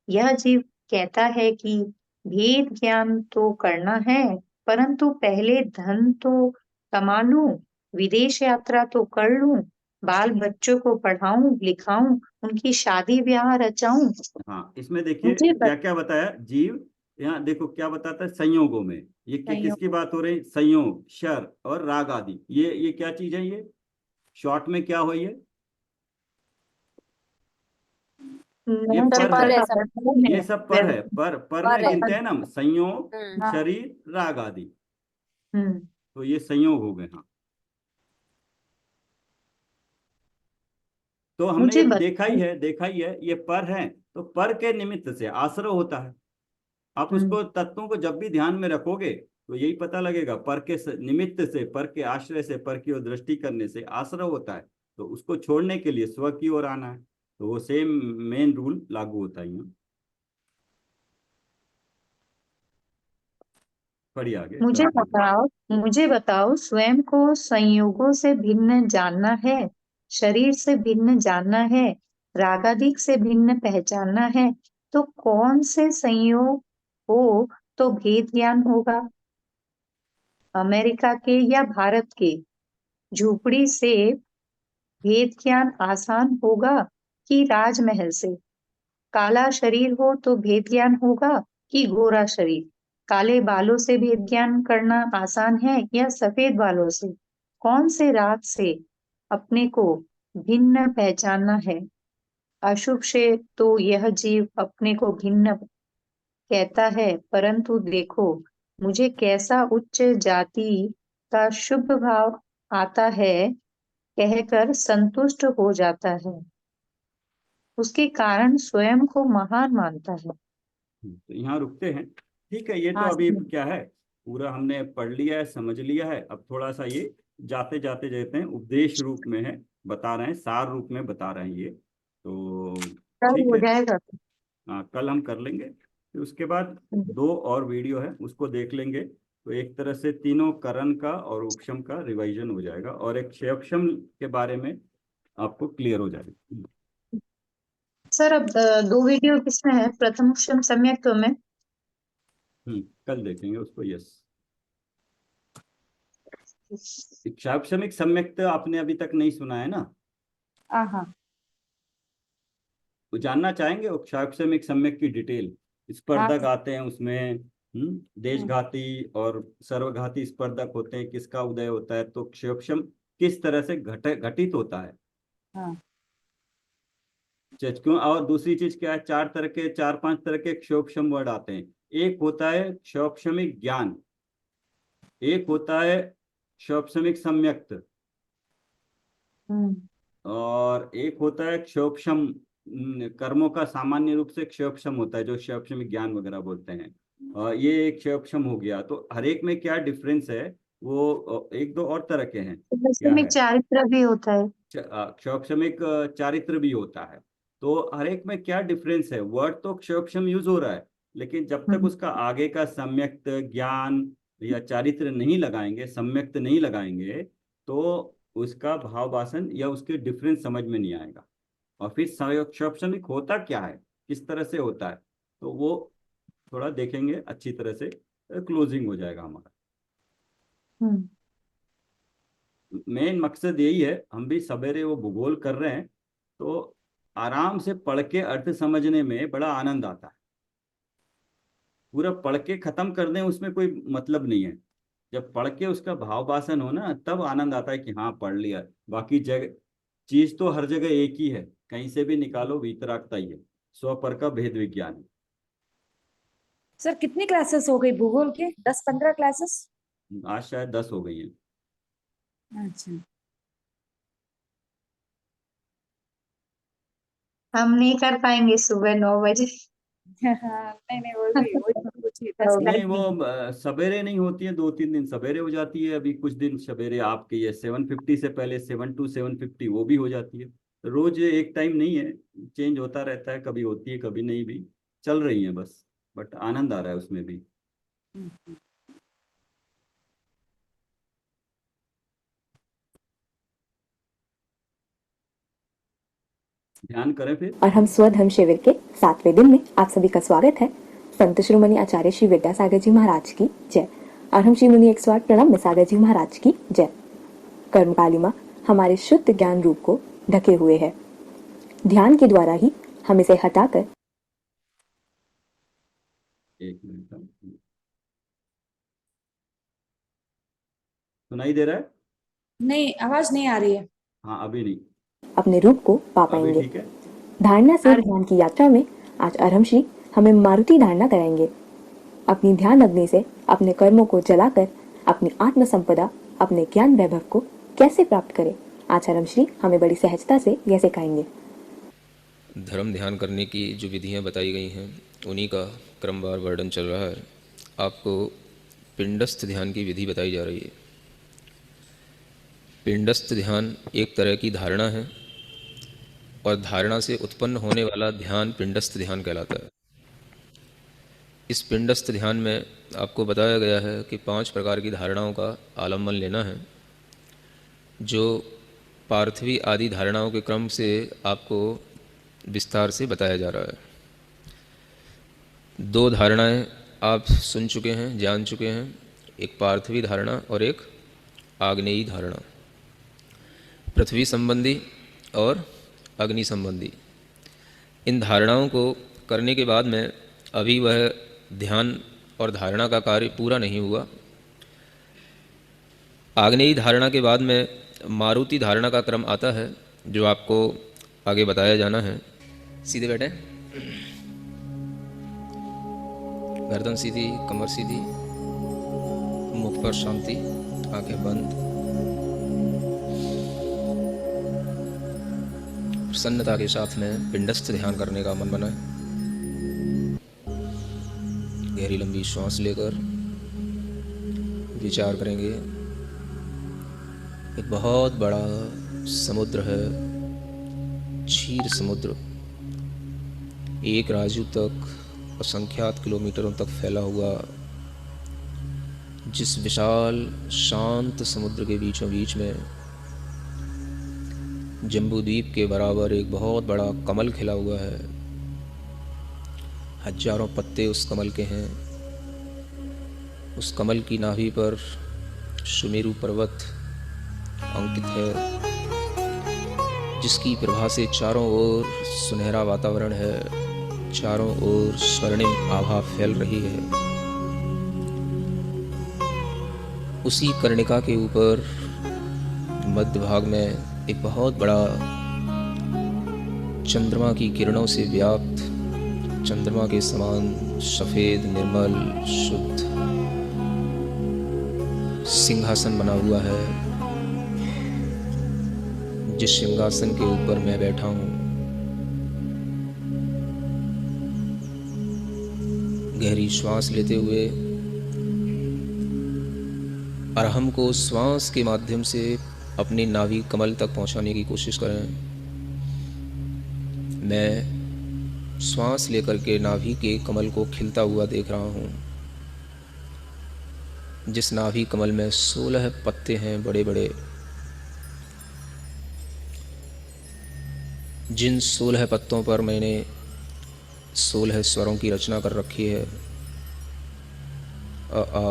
यह जीव कहता है कि भेद ज्ञान तो करना है, परंतु पहले धन तो कमा लूं, विदेश यात्रा तो कर लूं, बाल बच्चों को पढ़ाऊं लिखाऊं, उनकी शादी ब्याह रचाऊं। हाँ, इसमें देखिए मुझे क्या क्या बताया जीव। यहाँ देखो क्या बताता है, संयोगों में। ये किसकी संयोग बात हो रही? संयोग, शर और राग आदि। ये क्या चीज है? ये शॉर्ट में क्या हो? ये मुझे पर है। पर है पता सब। है ये सब पर है। पर पर में है। गिनते हैं ना हम, संयोग, हाँ शरीर, राग आदि। हम्म, तो ये संयोग हो गए। हाँ, तो हमने ये मुझे देखा बता। ही है, देखा ही है, ये पर है। तो पर के निमित्त से आश्रय होता है। आप हम्म, उसको तत्वों को जब भी ध्यान में रखोगे तो यही पता लगेगा, पर के निमित्त से, पर के आश्रय से, पर की ओर दृष्टि करने से आश्रय होता है। तो उसको छोड़ने के लिए स्व की ओर आना है। तो वो सेम मेन रूल लागू होता है यहाँ। पढ़िए आगे, मुझे श्लोक देखिए। बताओ मुझे बताओ, स्वयं को संयोगों से भिन्न जानना है, शरीर से भिन्न जानना है, रागादिक से भिन्न पहचानना है, तो कौन से संयोग हो तो भेद ज्ञान होगा? अमेरिका के या भारत के झोपड़ी से भेद ज्ञान आसान होगा कि राजमहल से? काला शरीर हो तो भेद ज्ञान होगा कि गोरा शरीर? काले बालों से भेद ज्ञान करना आसान है या सफेद बालों से? कौन से राग से अपने को भिन्न पहचानना है? अशुभ से तो यह जीव अपने को भिन्न कहता है, परंतु देखो मुझे कैसा उच्च जाति का शुभ भाव आता है कहकर संतुष्ट हो जाता है, उसके कारण स्वयं को महान मानता है। तो यहाँ रुकते हैं। ठीक है, ये तो हाँ अभी क्या है, पूरा हमने पढ़ लिया है, समझ लिया है। अब थोड़ा सा ये जाते जाते जाते हैं उपदेश रूप में है, बता रहे हैं, सार रूप में बता रहे हैं ये। तो कल ठीक हो है। जाएगा। हाँ, कल हम कर लेंगे। फिर उसके बाद दो और वीडियो है, उसको देख लेंगे। तो एक तरह से तीनों करण का और उपशम का रिवाइजन हो जाएगा, और एक क्षयक्षम के बारे में आपको क्लियर हो जाएगा। सर अब दो वीडियो किसमें है? प्रथमोक्षम सम्यक्त्व में। कल देखेंगे उसको। यस, क्षाक्षमिक सम्यक आपने अभी तक नहीं सुना है ना? हाँ वो जानना चाहेंगे वो क्षाक्षमिक सम्यक की डिटेल? हाँ स्पर्धक आते हैं उसमें। हम्म, देशघाती और सर्वघाती स्पर्धक होते हैं, किसका उदय होता है, तो क्षयक्षम किस तरह से घटित होता है। हाँ क्यों? और दूसरी चीज क्या है, चार पांच तरह के क्षोक्षम वर्ड आते हैं। एक होता है क्षौक्षमिक ज्ञान, एक होता है क्षौक्षमिक सम्यक्त, हम्म, और एक होता है क्षोक्षम। कर्मों का सामान्य रूप से क्षोक्षम होता है, जो क्षौक्षमिक ज्ञान वगैरह बोलते हैं। ये एक क्षोक्षम हो गया। तो हर एक में क्या डिफरेंस है, वो एक दो और तरह के हैं। क्या में है? चारित्र भी होता है। क्षौक्षमिक चारित्र भी होता है। तो हर एक में क्या डिफरेंस है, वर्ड तो क्षौक्षम यूज हो रहा है, लेकिन जब तक हम्म, उसका आगे का सम्यक्त ज्ञान या चारित्र नहीं लगाएंगे, सम्यक्त नहीं लगाएंगे, तो उसका भाव वासन या उसके डिफरेंस समझ में नहीं आएगा। और फिर क्षौक्षमिक होता क्या है, किस तरह से होता है, तो वो थोड़ा देखेंगे अच्छी तरह से, क्लोजिंग हो जाएगा हमारा। हम्म, मेन मकसद यही है, हम भी सवेरे वो भूगोल कर रहे हैं, तो आराम से पढ़ के अर्थ समझने में बड़ा आनंद आता है। पूरा पढ़ के खत्म कर दें उसमें कोई मतलब नहीं है। जब पढ़ के उसका भाव वासन हो ना, तब आनंद आता है कि हाँ पढ़ लिया। बाकी जगह चीज तो हर जगह एक ही है, कहीं से भी निकालो वीतरागता ही है, स्व पर का भेद विज्ञान है। सर कितनी क्लासेस हो गई भूगोल के? 10-15 क्लासेस? आज शायद 10 हो गई है। अच्छा। हम नहीं कर पाएंगे सुबह 9 बजे। नहीं नहीं, वही पूछिए, 10 नहीं, क्लास। वो सवेरे नहीं होती है, 2-3 दिन सवेरे हो जाती है। अभी कुछ दिन सवेरे आपके ये 7:50 से पहले 7 to 7:50 वो भी हो जाती है। रोज एक टाइम नहीं है, चेंज होता रहता है, कभी होती है कभी नहीं भी। चल रही है बस, बट आनंद आ रहा है उसमें भी। ध्यान करें फिर। और हम स्वधर्म शिविर के 7वें दिन में आप सभी का स्वागत है। संत शिरोमणि आचार्य श्री विद्यासागर जी महाराज की जय। और हम श्री मुनि 108 प्रणब में सागर जी महाराज की जय। कर्म कालिमा हमारे शुद्ध ज्ञान रूप को ढके हुए है। ध्यान के द्वारा ही हम इसे हटाकर एक मिनट, सुनाई दे रहा है? नहीं, आवाज नहीं आ रही है। हाँ, अभी नहीं, अपने रूप को पा अभी पाएंगे। ठीक है। धारणा से अरे। ध्यान की यात्रा में आज अरहमश्री हमें मारुति धारणा कराएंगे। अपनी ध्यान अग्नि से अपने कर्मों को जलाकर अपनी आत्म संपदा, अपने ज्ञान वैभव को कैसे प्राप्त करें, आज अरहमश्री हमें बड़ी सहजता से यह सिखाएंगे। धर्म ध्यान करने की जो विधियां बताई गई हैं उन्हीं का क्रमवार वर्णन चल रहा है। आपको पिंडस्थ ध्यान की विधि बताई जा रही है। पिंडस्थ ध्यान एक तरह की धारणा है और धारणा से उत्पन्न होने वाला ध्यान पिंडस्थ ध्यान कहलाता है। इस पिंडस्थ ध्यान में आपको बताया गया है कि 5 प्रकार की धारणाओं का आलम्बन लेना है, जो पार्थिवी आदि धारणाओं के क्रम से आपको विस्तार से बताया जा रहा है। 2 धारणाएं आप सुन चुके हैं, जान चुके हैं, एक पार्थिवी धारणा और एक आग्नेयी धारणा, पृथ्वी संबंधी और अग्नि संबंधी। इन धारणाओं को करने के बाद में अभी वह ध्यान और धारणा का कार्य पूरा नहीं हुआ। आग्नेयी धारणा के बाद में मारुति धारणा का क्रम आता है, जो आपको आगे बताया जाना है। सीधे बैठे, गर्दन सीधी, कमर सीधी, मुख पर शांति, आंखें बंद। प्रसन्नता के साथ में पिंडस्थ ध्यान करने का मन बनाए। गहरी लंबी श्वास लेकर विचार करेंगे। एक बहुत बड़ा समुद्र है, क्षीर समुद्र, एक राजू तक असंख्यात किलोमीटरों तक फैला हुआ। जिस विशाल शांत समुद्र के बीचों बीच में जम्बू द्वीप के बराबर एक बहुत बड़ा कमल खिला हुआ है। हजारों पत्ते उस कमल के हैं। उस कमल की नाभि पर सुमेरु पर्वत अंकित है, जिसकी प्रभा से चारों ओर सुनहरा वातावरण है, चारों ओर स्वर्णिम आभा फैल रही है। उसी कर्णिका के ऊपर मध्य भाग में एक बहुत बड़ा चंद्रमा की किरणों से व्याप्त, चंद्रमा के समान सफेद, निर्मल, शुद्ध सिंहासन बना हुआ है। जिस सिंहासन के ऊपर मैं बैठा हूं, गहरी श्वास लेते हुए अरहम को श्वास के माध्यम से अपनी नाभि कमल तक पहुंचाने की कोशिश करें। मैं श्वास लेकर के नाभि के कमल को खिलता हुआ देख रहा हूं। जिस नाभि कमल में 16 पत्ते हैं बड़े बड़े, जिन 16 पत्तों पर मैंने 16 स्वरों की रचना कर रखी है। अ आ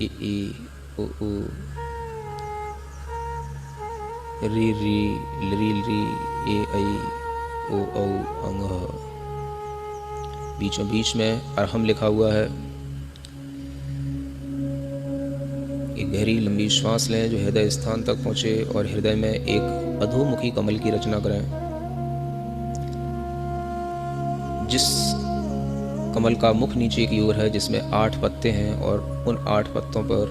इ ई उ ऊ, री री ली री, ए ऐ ओ औ अंग। बीचों बीच में अरहम लिखा हुआ है। एक गहरी लंबी श्वास लें जो हृदय स्थान तक पहुंचे और हृदय में एक अधोमुखी कमल की रचना करें। जिस कमल का मुख नीचे की ओर है, जिसमें 8 पत्ते हैं और उन 8 पत्तों पर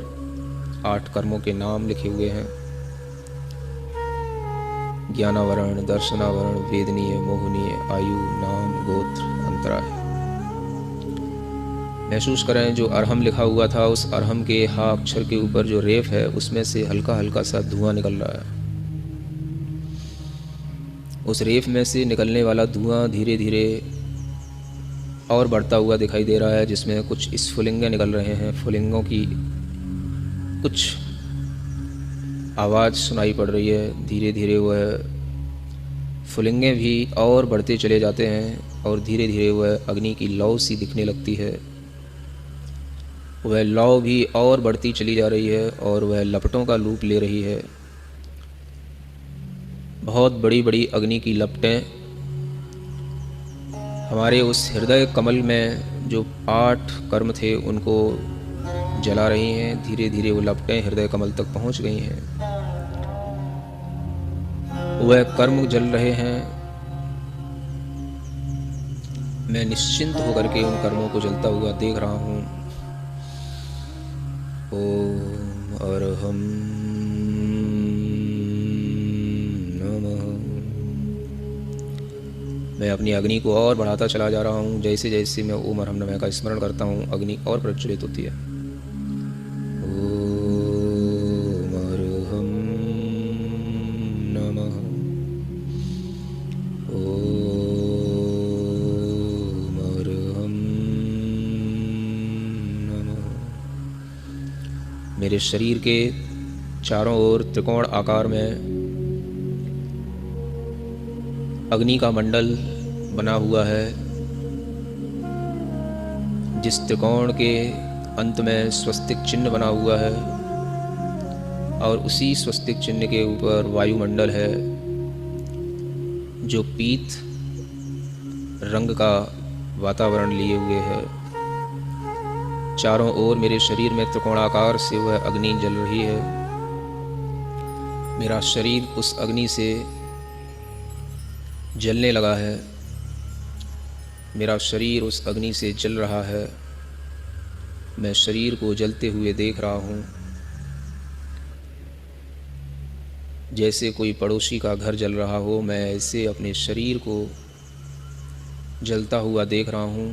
8 कर्मों के नाम लिखे हुए हैं। ज्ञानावरण, दर्शनावरण, वेदनीय, मोहनीय, आयु, नाम, गोत्र, अंतराय। महसूस करें जो अरहम लिखा हुआ था, उस अरहम के हा अक्षर के ऊपर जो रेफ है, उसमें से हल्का हल्का सा धुआं निकल रहा है। उस रेफ में से निकलने वाला धुआं धीरे धीरे और बढ़ता हुआ दिखाई दे रहा है, जिसमें कुछ स्फुलिंगे निकल रहे हैं। फुलिंगों की कुछ आवाज़ सुनाई पड़ रही है। धीरे धीरे वह फुलिंगे भी और बढ़ते चले जाते हैं और धीरे धीरे वह अग्नि की लौ सी दिखने लगती है। वह लौ भी और बढ़ती चली जा रही है और वह लपटों का रूप ले रही है। बहुत बड़ी बड़ी अग्नि की लपटें हमारे उस हृदय कमल में जो 8 कर्म थे उनको जला रही हैं। धीरे धीरे वो लपटें हृदय कमल तक पहुंच गई हैं। वह कर्म जल रहे हैं। मैं निश्चिंत होकर के उन कर्मों को जलता हुआ देख रहा हूँ। ओम अरहम नमः। मैं अपनी अग्नि को और बढ़ाता चला जा रहा हूँ। जैसे जैसे मैं ओम अरहम नमः का स्मरण करता हूँ अग्नि और प्रज्वलित होती है। ओम अरहम नमः। ओम अरहम नमः। मेरे शरीर के चारों ओर त्रिकोण आकार में अग्नि का मंडल बना हुआ है, जिस त्रिकोण के अंत में स्वस्तिक चिन्ह बना हुआ है और उसी स्वस्तिक चिन्ह के ऊपर वायुमंडल है जो पीत रंग का वातावरण लिए हुए है। चारों ओर मेरे शरीर में त्रिकोणाकार से वह अग्नि जल रही है। मेरा शरीर उस अग्नि से जलने लगा है। मेरा शरीर उस अग्नि से जल रहा है। मैं शरीर को जलते हुए देख रहा हूँ। जैसे कोई पड़ोसी का घर जल रहा हो, मैं ऐसे अपने शरीर को जलता हुआ देख रहा हूँ।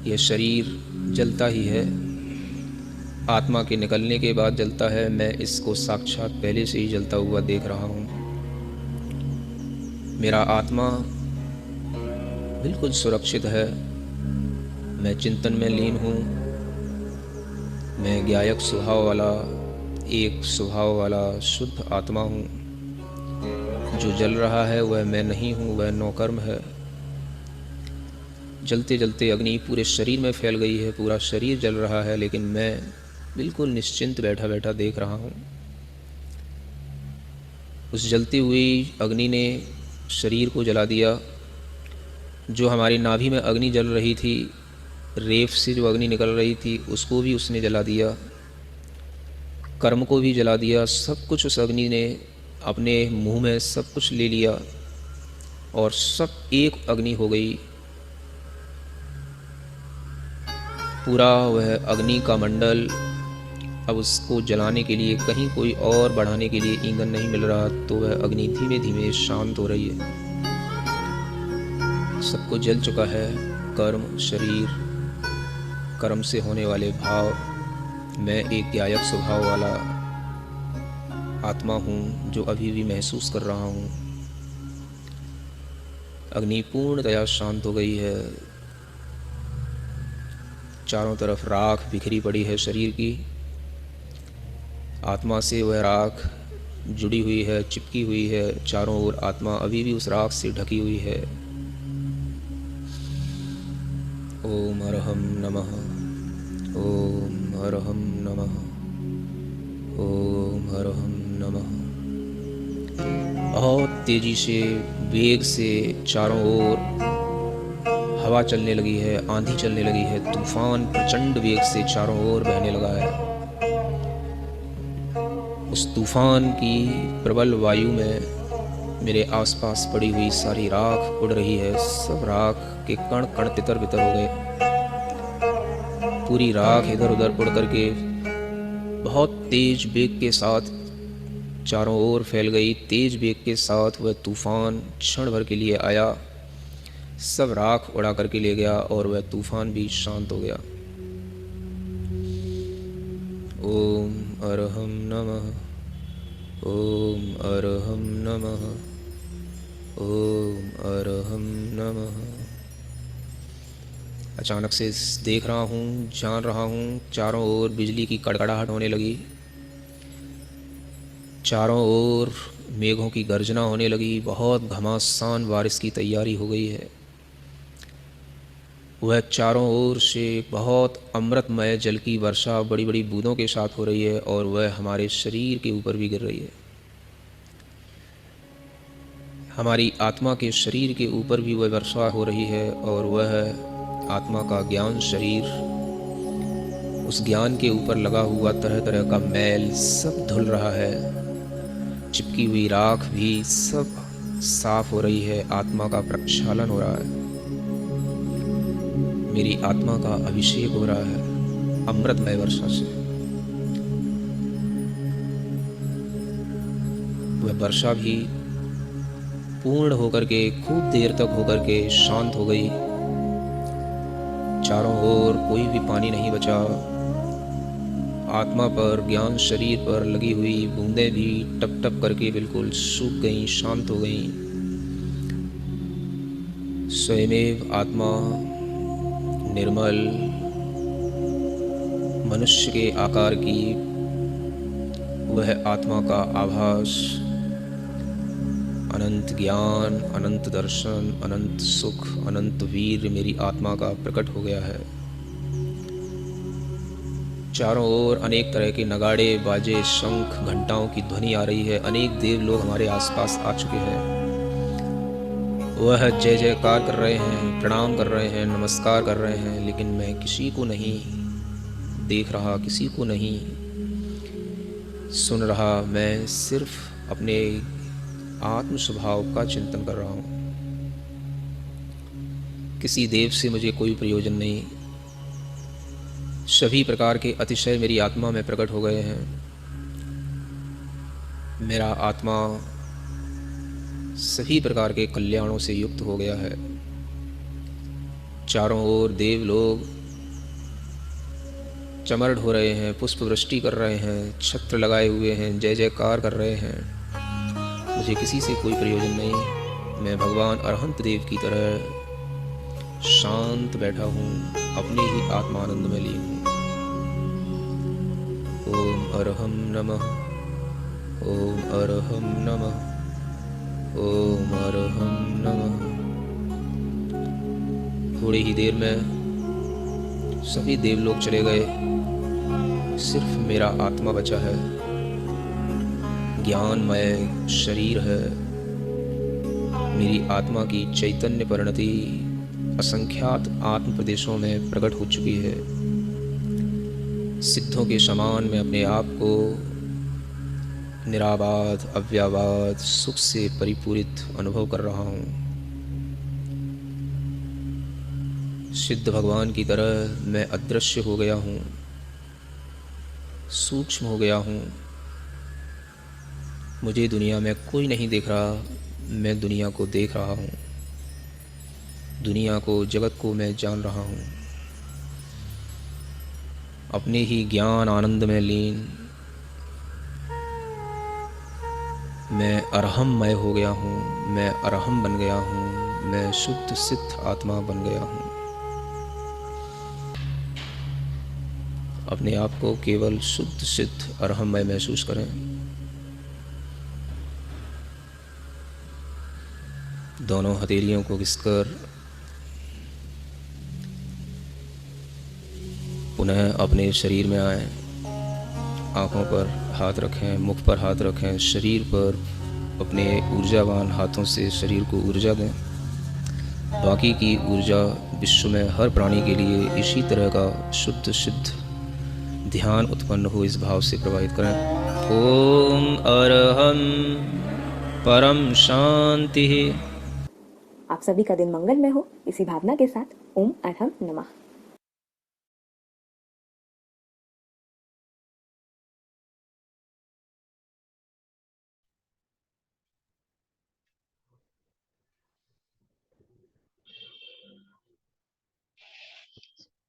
यह शरीर जलता ही है, आत्मा के निकलने के बाद जलता है। मैं इसको साक्षात पहले से ही जलता हुआ देख रहा हूँ। मेरा आत्मा बिल्कुल सुरक्षित है। मैं चिंतन में लीन हूँ। मैं ज्ञायक स्वभाव वाला, एक स्वभाव वाला शुद्ध आत्मा हूँ। जो जल रहा है वह मैं नहीं हूँ, वह नौकर्म है। जलते जलते अग्नि पूरे शरीर में फैल गई है। पूरा शरीर जल रहा है, लेकिन मैं बिल्कुल निश्चिंत बैठा बैठा देख रहा हूँ। उस जलती हुई अग्नि ने शरीर को जला दिया। जो हमारी नाभि में अग्नि जल रही थी, रेफ से जो अग्नि निकल रही थी, उसको भी उसने जला दिया। कर्म को भी जला दिया। सब कुछ उस अग्नि ने अपने मुंह में सब कुछ ले लिया और सब एक अग्नि हो गई। पूरा वह अग्नि का मंडल अब उसको जलाने के लिए, कहीं कोई और बढ़ाने के लिए ईंधन नहीं मिल रहा, तो वह अग्नि धीमे धीमे शांत हो रही है। सबको जल चुका है। कर्म, शरीर, कर्म से होने वाले भाव। मैं एक ज्ञायक स्वभाव वाला आत्मा हूँ जो अभी भी महसूस कर रहा हूँ। अग्नि पूर्णतया शांत हो गई है। चारों तरफ राख बिखरी पड़ी है शरीर की। आत्मा से वह राख जुड़ी हुई है, चिपकी हुई है। चारों ओर आत्मा अभी भी उस राख से ढकी हुई है। ओम अरहम नमः। ओम अरहम नमः। ओम अरहम नमः। बहुत तेजी से, वेग से चारों ओर हवा चलने लगी है, आंधी चलने लगी है। तूफान प्रचंड वेग से चारों ओर बहने लगा है। उस तूफान की प्रबल वायु में मेरे आसपास पड़ी हुई सारी राख उड़ रही है। सब राख के कण कण तितर बितर हो गए। पूरी राख इधर उधर उड़ करके बहुत तेज वेग के साथ चारों ओर फैल गई। तेज वेग के साथ वह तूफान क्षण भर के लिए आया, सब राख उड़ा करके ले गया और वह तूफान भी शांत हो गया। ओम अरहम नमः। ओम अरहम नमः। ओम अरहम नमः। अचानक से देख रहा हूँ, जान रहा हूँ, चारों ओर बिजली की कड़कड़ाहट होने लगी। चारों ओर मेघों की गर्जना होने लगी। बहुत घमासान बारिश की तैयारी हो गई है। वह चारों ओर से बहुत अमृतमय जल की वर्षा बड़ी बड़ी बूंदों के साथ हो रही है और वह हमारे शरीर के ऊपर भी गिर रही है। हमारी आत्मा के शरीर के ऊपर भी वह वर्षा हो रही है, और वह आत्मा का ज्ञान शरीर, उस ज्ञान के ऊपर लगा हुआ तरह तरह का मैल सब धुल रहा है, चिपकी हुई राख भी सब साफ हो रही है, आत्मा का प्रक्षालन हो रहा है, मेरी आत्मा का अभिषेक हो रहा है अमृतमय वर्षा से। वह वर्षा भी पूर्ण होकर के खूब देर तक होकर के शांत हो गई। चारों ओर कोई भी पानी नहीं बचा। आत्मा पर, ज्ञान शरीर पर लगी हुई बूंदें भी टप टप करके बिल्कुल सूख गईं, शांत हो गईं। स्वयमेव आत्मा निर्मल मनुष्य के आकार की वह आत्मा का आभास, अनंत ज्ञान, अनंत दर्शन, अनंत सुख, अनंत वीर मेरी आत्मा का प्रकट हो गया है। चारों ओर अनेक तरह के नगाड़े, बाजे, शंख, घंटाओं की ध्वनि आ रही है। अनेक देव लोग हमारे आसपास आ चुके हैं। वह जय जयकार कर रहे हैं, प्रणाम कर रहे हैं, नमस्कार कर रहे हैं, लेकिन मैं किसी को नहीं देख रहा, किसी को नहीं सुन रहा। मैं सिर्फ अपने आत्म स्वभाव का चिंतन कर रहा हूँ। किसी देव से मुझे कोई प्रयोजन नहीं। सभी प्रकार के अतिशय मेरी आत्मा में प्रकट हो गए हैं। मेरा आत्मा सभी प्रकार के कल्याणों से युक्त हो गया है। चारों ओर देव लोग चमर ढो रहे हैं, पुष्प वृष्टि कर रहे हैं, छत्र लगाए हुए हैं, जय जयकार कर रहे हैं। मुझे किसी से कोई प्रयोजन नहीं। मैं भगवान अरहंत देव की तरह शांत बैठा हूँ, अपने ही आत्मानंद में लीन हूँ। ओम अरहम नमः, ओम अरहम नमः, ओम अरहम नमः। थोड़ी ही देर में सभी देवलोक चले गए, सिर्फ मेरा आत्मा बचा है। ज्ञानमय शरीर है। मेरी आत्मा की चैतन्य परिणति असंख्यात आत्म प्रदेशों में प्रकट हो चुकी है। सिद्धों के समान मैं अपने आप को निराबाध, अव्याबाद, सुख से परिपूरित अनुभव कर रहा हूँ। सिद्ध भगवान की तरह मैं अदृश्य हो गया हूँ, सूक्ष्म हो गया हूँ। मुझे दुनिया में कोई नहीं देख रहा, मैं दुनिया को देख रहा हूँ। दुनिया को, जगत को मैं जान रहा हूँ। अपने ही ज्ञान आनंद में लीन मैं अरहममय हो गया हूँ। मैं अरहम बन गया हूँ। मैं शुद्ध सिद्ध आत्मा बन गया हूँ। अपने आप को केवल शुद्ध सिद्ध अरहममय महसूस करें। दोनों हथेलियों को घिसकर पुनः अपने शरीर में आएं। आँखों पर हाथ रखें, मुख पर हाथ रखें, शरीर पर अपने ऊर्जावान हाथों से शरीर को ऊर्जा दें। बाकी की ऊर्जा विश्व में हर प्राणी के लिए इसी तरह का शुद्ध सिद्ध ध्यान उत्पन्न हो, इस भाव से प्रवाहित करें। ओम अरहम परम शांति। आप सभी का दिन मंगलमय हो, इसी भावना के साथ ओम अरहम नमः।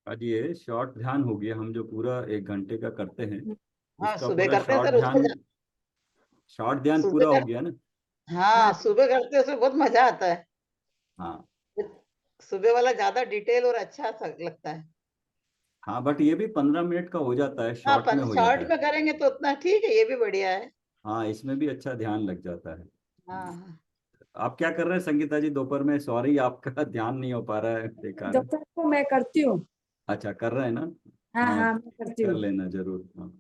आज ये शॉर्ट ध्यान हो गया। हम जो पूरा 1 घंटे का करते हैं हाँ, उसका सुबह पूरा करते हैं सर उसमें। शॉर्ट ध्यान सुबह पूरा हो कर गया ना। हाँ, सुबह करते हैं उसमें बहुत मजा आता है। हाँ सुबह वाला ज्यादा डिटेल और अच्छा लगता है। हाँ, बट ये भी 15 मिनट का हो जाता है, हाँ, शॉर्ट में हो शॉर्ट जाता है। में करेंगे तो उतना ठीक है, ये भी बढ़िया है। हाँ, इसमें भी अच्छा ध्यान लग जाता है। हाँ हाँ। आप क्या कर रहे हैं संगीता जी दोपहर में? सॉरी, आपका ध्यान नहीं हो पा रहा है, बेकार है। दोपहर को मैं करती हूँ। अच्छा, कर रहे हैं ना? हाँ हाँ, हाँ, मैं करती कर हूँ। लेना जरूर। हाँ,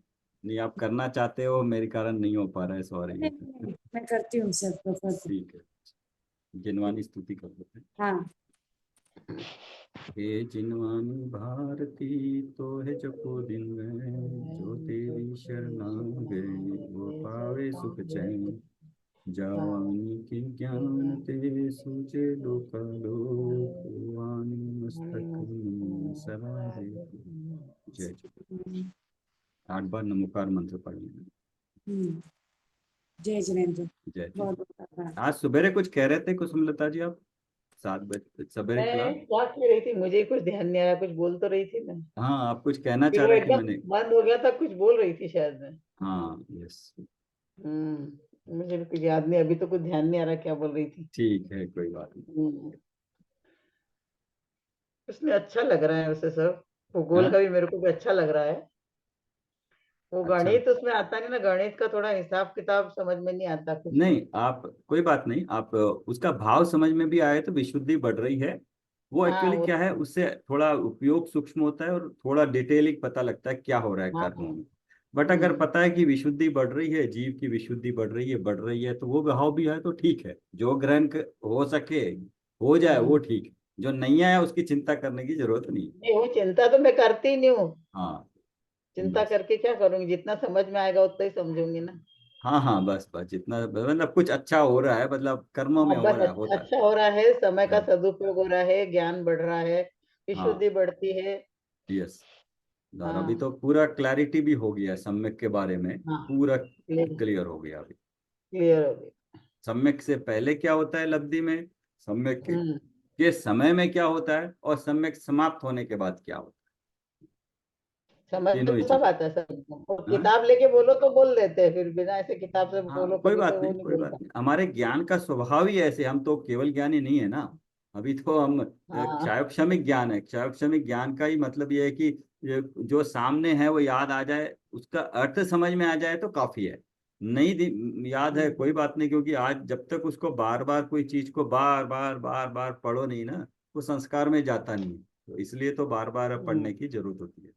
नहीं, आप करना चाहते हो, मेरे कारण नहीं हो पा रहा है, सॉरी। नहीं, नहीं, मैं करती हूँ सर दोपहर को। ठीक है। जिनवानी स्तुति कर देते हैं। हाँ हे जिनवानी भारती तो है जपो दिन में, जो तेरी शरणा गए वो पावे सुख चैन। जावानी के ज्ञान ते सूझे लोका लोक, वाणी मस्तक में सवारे। जय जय। 8 बार नमोकार मंत्र पढ़िए। हम्म, जय जिनेन्द्र। जय जय। बहुत बहुत आभार। आज सवेरे कुछ कह रहे थे कुसुमलता जी आप, 7 बजे सवेरे मैं क्लास। क्या कह रही थी, मुझे कुछ ध्यान नहीं आ रहा, कुछ बोल तो रही थी मैं, हाँ आप कुछ कहना फिर चाह वो रहे थे एकदम मैंने। बंद हो गया था, कुछ बोल रही थी शायद मैं। हाँ यस। मुझे भी कुछ याद नहीं, अभी तो कुछ ध्यान नहीं आ रहा क्या बोल रही थी। ठीक है कोई बात नहीं। उसमें अच्छा लग रहा है वैसे सब, भूगोल हाँ? का भी मेरे को भी अच्छा लग रहा है। वो अच्छा गणित उसमें आता नहीं ना, गणित का थोड़ा हिसाब किताब समझ में नहीं आता कुछ। नहीं, आप कोई बात नहीं, आप उसका भाव समझ में भी आए तो विशुद्धि बढ़ रही है। वो हाँ एक्चुअली वो क्या है, उससे थोड़ा उपयोग सूक्ष्म होता है और थोड़ा डिटेलिंग पता लगता है क्या हो रहा है हाँ कर्मों में। बट अगर पता है कि विशुद्धि बढ़ रही है, जीव की विशुद्धि बढ़ रही है तो वो भाव भी है तो ठीक है। जो ग्रहण हो सके हो जाए वो ठीक है, जो नहीं आया उसकी चिंता करने की जरूरत नहीं। नहीं, वो चिंता तो मैं करती ही नहीं हूँ। हाँ चिंता बस। करके क्या करूंगी, जितना समझ में आएगा उतना ही समझूंगी ना। हाँ हाँ बस बस, जितना मतलब कुछ अच्छा हो रहा है, मतलब कर्मों में हाँ हो बस, रहा है, होता है। अच्छा हो रहा है, समय का हाँ सदुपयोग हो रहा है, ज्ञान बढ़ रहा है, हाँ विशुद्धि बढ़ती है। यस। और अभी हाँ तो पूरा क्लैरिटी भी हो गया सम्यक के बारे में, हाँ, पूरा क्लियर क्लियर हो गया अभी। क्लियर हो गई। सम्यक से पहले क्या होता है लब्धि में, सम्यक हम्म के समय में क्या होता है, और सम्यक समाप्त होने के बाद क्या होता समझ है, तीनों ही तो सब चीजें। आता है सब, और हाँ किताब लेके बोलो तो बोल देते हैं, फिर बिना ऐसे किताब से हाँ बोलो कोई कभी बात तो वो नहीं, नहीं कोई बोल बात नहीं, पाते। हमारे ज्ञान का स्वभाव ही ऐसे, हम तो केवल ज्ञानी नहीं है ना। अभी तो हम हाँ क्षायोक्षमिक ज्ञान है। क्षायोक्षमिक ज्ञान का ही मतलब ये है कि जो सामने है वो याद आ जाए, उसका अर्थ समझ में आ जाए तो काफी है। नहीं याद है कोई बात नहीं, क्योंकि आज जब तक उसको बार बार कोई चीज को बार बार बार बार पढ़ो नहीं ना, वो संस्कार में जाता नहीं है। तो इसलिए तो बार बार पढ़ने हम्म, की जरूरत होती है।